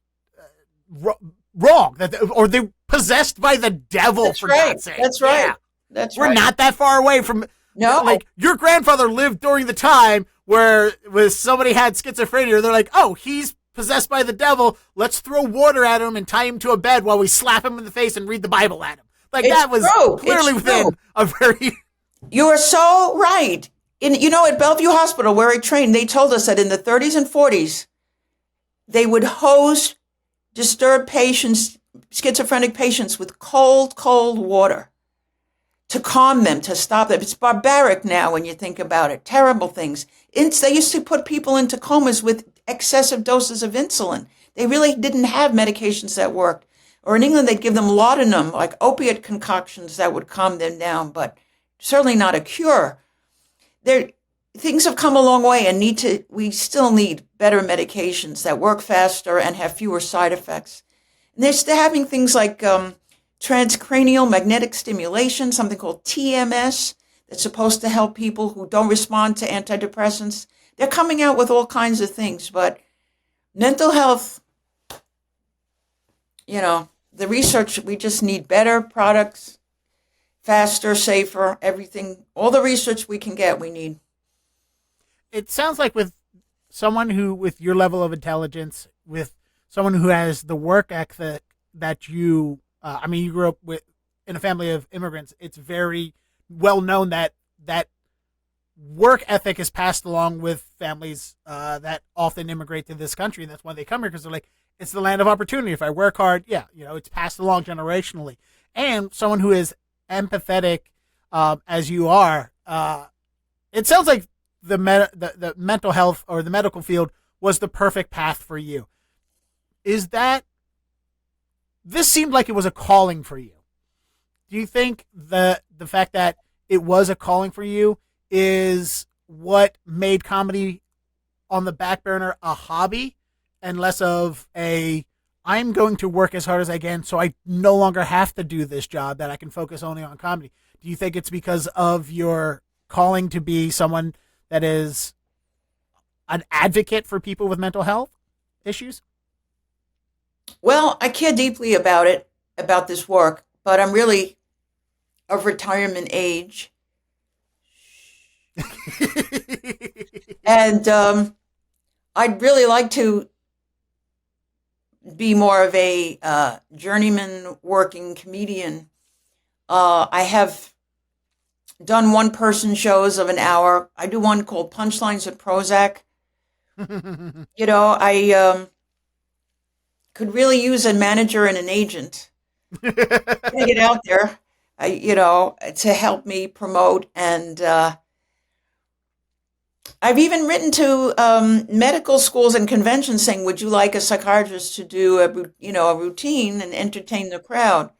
B: or they're possessed by the devil.
C: That's
B: for
C: right.
B: God's sake.
C: That's right.
B: Yeah.
C: That's
B: We're
C: right.
B: not that far away from.
C: No,
B: like your grandfather lived during the time where somebody had schizophrenia. They're like, "Oh, he's possessed by the devil. Let's throw water at him and tie him to a bed while we slap him in the face and read the Bible at him." Like, that was clearly within a very.
C: You are so right. At Bellevue Hospital, where I trained, they told us that in the 30s and 40s, they would hose disturbed patients, schizophrenic patients, with cold, cold water to calm them, to stop them. It's barbaric now when you think about it. Terrible things. They used to put people into comas with excessive doses of insulin. They really didn't have medications that worked. Or in England, they'd give them laudanum, like opiate concoctions that would calm them down, but certainly not a cure. Things have come a long way, and we still need better medications that work faster and have fewer side effects. And they're still having things like transcranial magnetic stimulation, something called TMS, that's supposed to help people who don't respond to antidepressants. They're coming out with all kinds of things, but mental health, the research, we just need better products, faster, safer, everything. All the research we can get, we need.
B: It sounds like with someone with your level of intelligence, with someone who has the work ethic that you grew up in a family of immigrants, it's very well known that work ethic is passed along with families that often immigrate to this country. And that's why they come here, because they're like, it's the land of opportunity. If I work hard, it's passed along generationally. And someone who is empathetic as you are, it sounds like the mental health or the medical field was the perfect path for you. This seemed like it was a calling for you. Do you think the fact that it was a calling for you is what made comedy on the back burner a hobby and less of I'm going to work as hard as I can so I no longer have to do this job, that I can focus only on comedy? Do you think it's because of your calling to be someone that is an advocate for people with mental health issues?
C: Well, I care deeply about this work, but I'm really of retirement age. And I'd really like to be more of a journeyman working comedian. I have done one-person shows of an hour. I do one called Punchlines and Prozac. I could really use a manager and an agent to get out there, to help me promote. And I've even written to medical schools and conventions saying, would you like a psychiatrist to do a routine and entertain the crowd?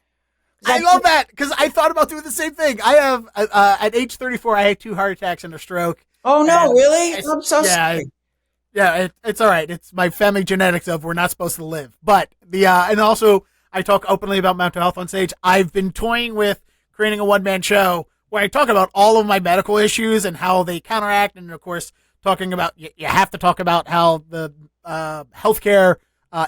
B: I love that, because I thought about doing the same thing. I have, at age 34, I had 2 heart attacks and a stroke.
C: Oh, no, really? I'm so sorry.
B: It's all right. It's my family genetics of we're not supposed to live. But and also I talk openly about mental health on stage. I've been toying with creating a one-man show where I talk about all of my medical issues and how they counteract. And of course, talking about, you have to talk about how the healthcare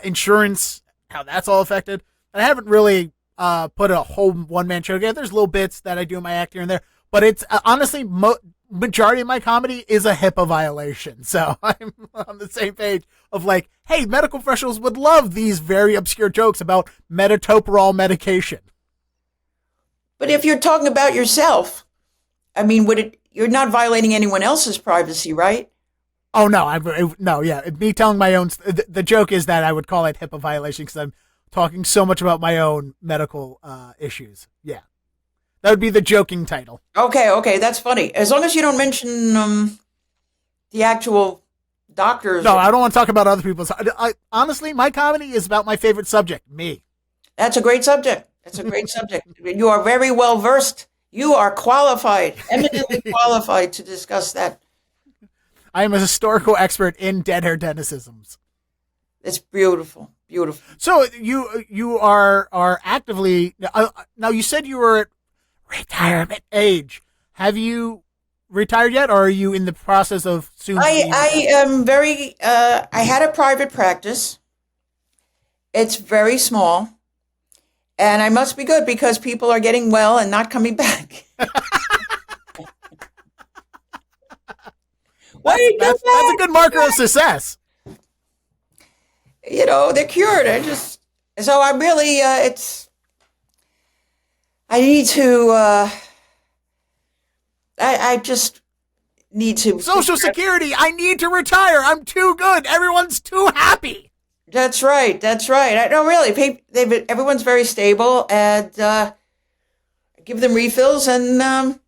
B: insurance, how that's all affected. And I haven't really put a whole one-man show together. There's little bits that I do in my act here and there, but it's honestly majority of my comedy is a HIPAA violation. So I'm on the same page of like, hey, medical professionals would love these very obscure jokes about metoprolol medication.
C: But if you're talking about yourself, you're not violating anyone else's privacy, right?
B: Oh, no. Me telling my own, the joke is that I would call it HIPAA violation because I'm talking so much about my own medical issues. Yeah. That would be the joking title.
C: Okay, that's funny. As long as you don't mention the actual doctors.
B: No, I don't want to talk about other people's. Honestly, my comedy is about my favorite subject, me.
C: That's a great subject. You are very well versed. You are qualified, eminently qualified to discuss that.
B: I am a historical expert in Deadair Dennisisms.
C: It's beautiful.
B: So you are actively now. You said you were at retirement age. Have you retired yet, or are you in the process of soon?
C: I am very. I had a private practice. It's very small, and I must be good because people are getting well and not coming back.
B: That's a good marker of success.
C: They're cured. I'm really. I need to. I just. need to.
B: Social Security, I need to retire. I'm too good. Everyone's too happy.
C: That's right. I don't really. Everyone's very stable, and I give them refills, and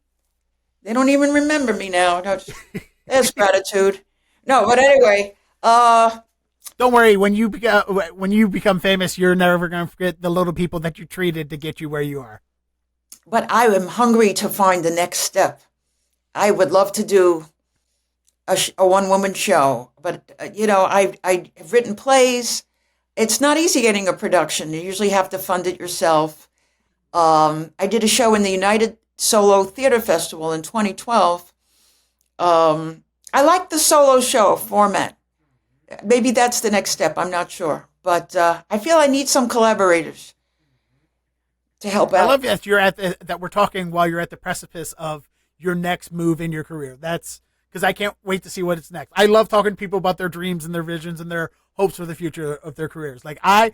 C: they don't even remember me now. That's gratitude. No, but anyway.
B: Don't worry. When you become famous, you're never going to forget the little people that you treated to get you where you are.
C: But I am hungry to find the next step. I would love to do a one-woman show, but I have written plays. It's not easy getting a production. You usually have to fund it yourself. I did a show in the United Solo Theater Festival in 2012. I like the solo show format. Maybe that's the next step. I'm not sure, but I feel I need some collaborators to help out.
B: I love that we're talking while you're at the precipice of your next move in your career. That's because I can't wait to see what it's next. I love talking to people about their dreams and their visions and their hopes for the future of their careers. Like I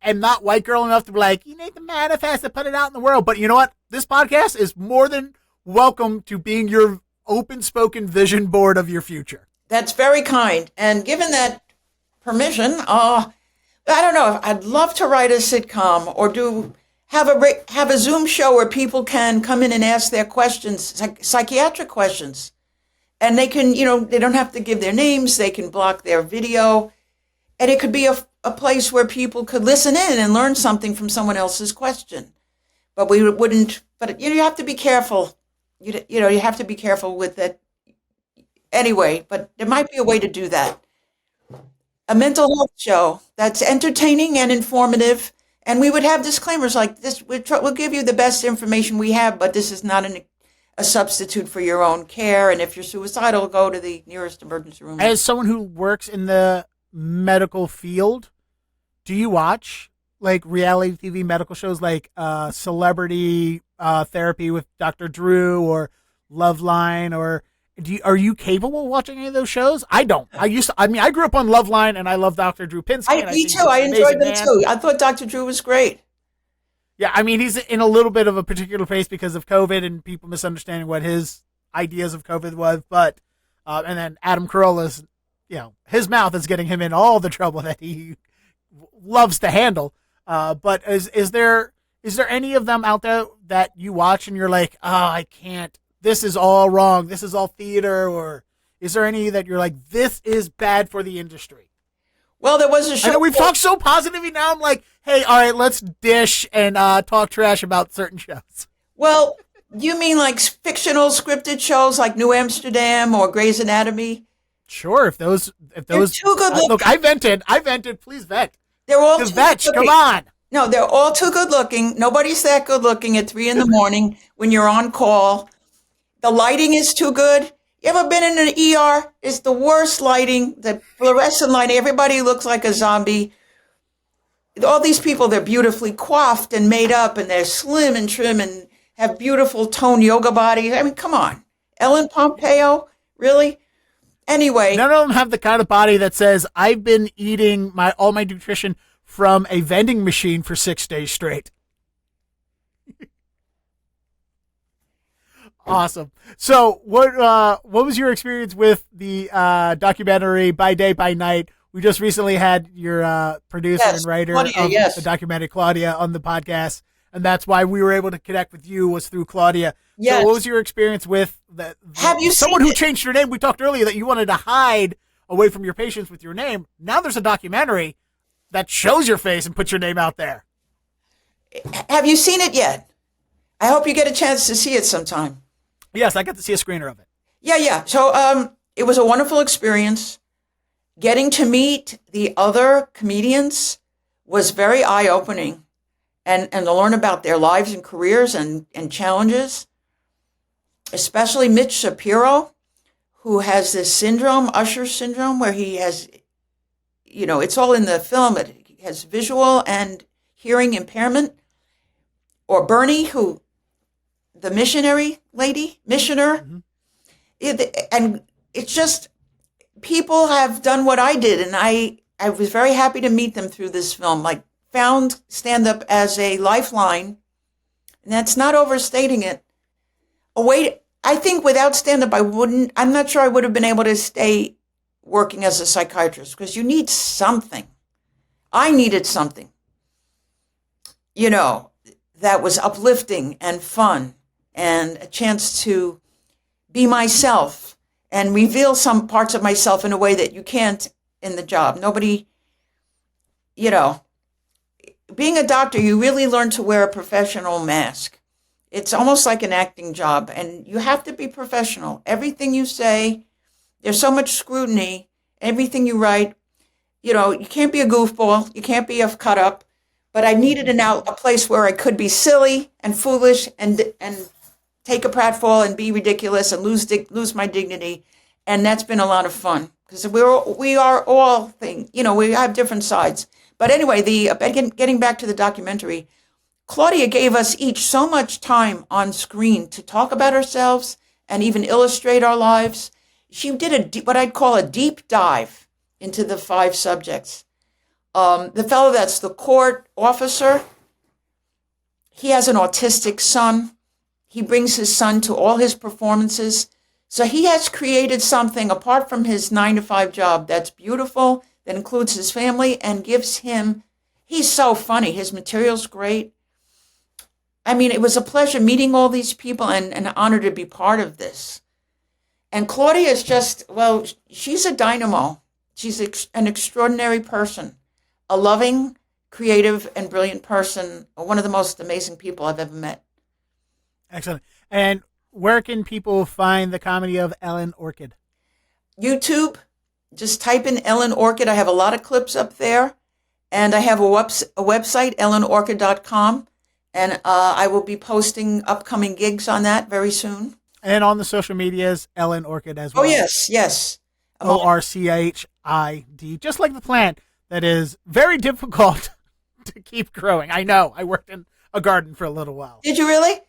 B: am not white girl enough to be like, you need to manifest and put it out in the world. But you know what? This podcast is more than welcome to being your open spoken vision board of your future.
C: That's very kind. And given that permission, I don't know. I'd love to write a sitcom or have a Zoom show where people can come in and ask their questions, psychiatric questions. And they can, they don't have to give their names. They can block their video. And it could be a place where people could listen in and learn something from someone else's question. But we wouldn't, but you have to be careful. You have to be careful with that. Anyway, but there might be a way to do that. A mental health show that's entertaining and informative. And we would have disclaimers like this. We'll give you the best information we have, but this is not a substitute for your own care. And if you're suicidal, go to the nearest emergency room.
B: As someone who works in the medical field, do you watch like reality TV medical shows like Celebrity Therapy with Dr. Drew or Loveline, or are you capable of watching any of those shows? I don't. I grew up on Loveline and I love Dr. Drew Pinsky.
C: Me too. I enjoyed them too. I thought Dr. Drew was great.
B: Yeah, I mean, he's in a little bit of a particular place because of COVID and people misunderstanding what his ideas of COVID was. But, and then Adam Carolla's, his mouth is getting him in all the trouble that he loves to handle. But is there any of them out there that you watch and you're like, oh, I can't, this is all wrong, this is all theater? Or is there any that you're like, this is bad for the industry?
C: Well, there was a show.
B: I know we've talked so positively. Now I'm like, hey, all right, let's dish and talk trash about certain shows.
C: Well, you mean like fictional scripted shows like New Amsterdam or Grey's Anatomy?
B: Sure, if those
C: too good looking.
B: Look, I vented. Please vent.
C: They're all
B: too vetch. Come on.
C: No, they're all too good looking. Nobody's that good looking at 3 a.m. when you're on call. The lighting is too good. You ever been in an ER? It's the worst lighting, the fluorescent lighting. Everybody looks like a zombie. All these people, they're beautifully coiffed and made up, and they're slim and trim and have beautiful toned yoga bodies. I mean, come on. Ellen Pompeo? Really? Anyway.
B: None of them have the kind of body that says, I've been eating all my nutrition from a vending machine for 6 days straight. Awesome. So what was your experience with the documentary By Day, By Night? We just recently had your producer and writer
C: Claudia,
B: of the documentary, Claudia, on the podcast. And that's why we were able to connect with you, was through Claudia.
C: Yes.
B: So what was your experience with that?
C: Have you
B: someone
C: seen
B: who changed your name? We talked earlier that you wanted to hide away from your patients with your name. Now there's a documentary that shows your face and puts your name out there.
C: Have you seen it yet? I hope you get a chance to see it sometime.
B: Yes, I got to see a screener of it. Yeah.
C: So it was a wonderful experience. Getting to meet the other comedians was very eye-opening, and to learn about their lives and careers and challenges, especially Mitch Shapiro, who has this syndrome, Usher syndrome, where he has, it's all in the film, he has visual and hearing impairment. Or Bernie, the missionary lady, missioner. Mm-hmm. And it's just, people have done what I did. And I was very happy to meet them through this film. Like, found stand-up as a lifeline. And that's not overstating it. A way I think without stand-up, I'm not sure I would have been able to stay working as a psychiatrist, because you need something. I needed something, that was uplifting and fun and a chance to be myself and reveal some parts of myself in a way that you can't in the job. Nobody, being a doctor, you really learn to wear a professional mask. It's almost like an acting job, and you have to be professional. Everything you say, there's so much scrutiny. Everything you write, you can't be a goofball. You can't be a cut up. But I needed a place where I could be silly and foolish and take a pratfall and be ridiculous and lose my dignity. And that's been a lot of fun, because we are all we have different sides. But anyway, getting back to the documentary, Claudia gave us each so much time on screen to talk about ourselves and even illustrate our lives. She did what I'd call a deep dive into the 5 subjects. The fellow that's the court officer, he has an autistic son. He brings his son to all his performances. So he has created something apart from his 9-to-5 job that's beautiful, that includes his family and gives him, he's so funny. His material's great. I mean, it was a pleasure meeting all these people and an honor to be part of this. And Claudia is she's a dynamo. She's an extraordinary person, a loving, creative, and brilliant person, one of the most amazing people I've ever met.
B: Excellent. And where can people find the comedy of Ellen Orchid?
C: YouTube. Just type in Ellen Orchid. I have a lot of clips up there. And I have a website, ellenorchid.com. And I will be posting upcoming gigs on that very soon. And
B: on the social medias, Ellen Orchid as well.
C: Oh, yes.
B: Orchid, just like the plant that is very difficult to keep growing. I know. I worked in a garden for a little while.
C: Did you really?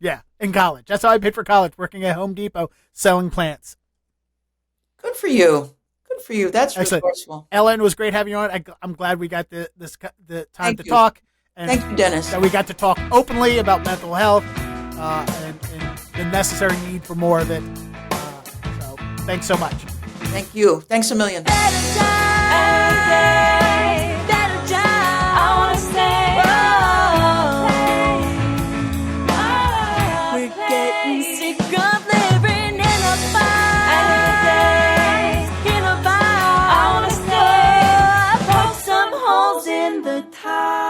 B: Yeah, in college. That's how I paid for college, working at Home Depot, selling plants.
C: Good for you. That's
B: excellent.
C: Resourceful.
B: Ellen, it was great having you on. I'm glad we got the time to talk. And
C: thank you, Dennis.
B: That we got to talk openly about mental health and the necessary need for more of it. So thanks so much.
C: Thank you. Thanks a million.
D: Poke some holes in the tide.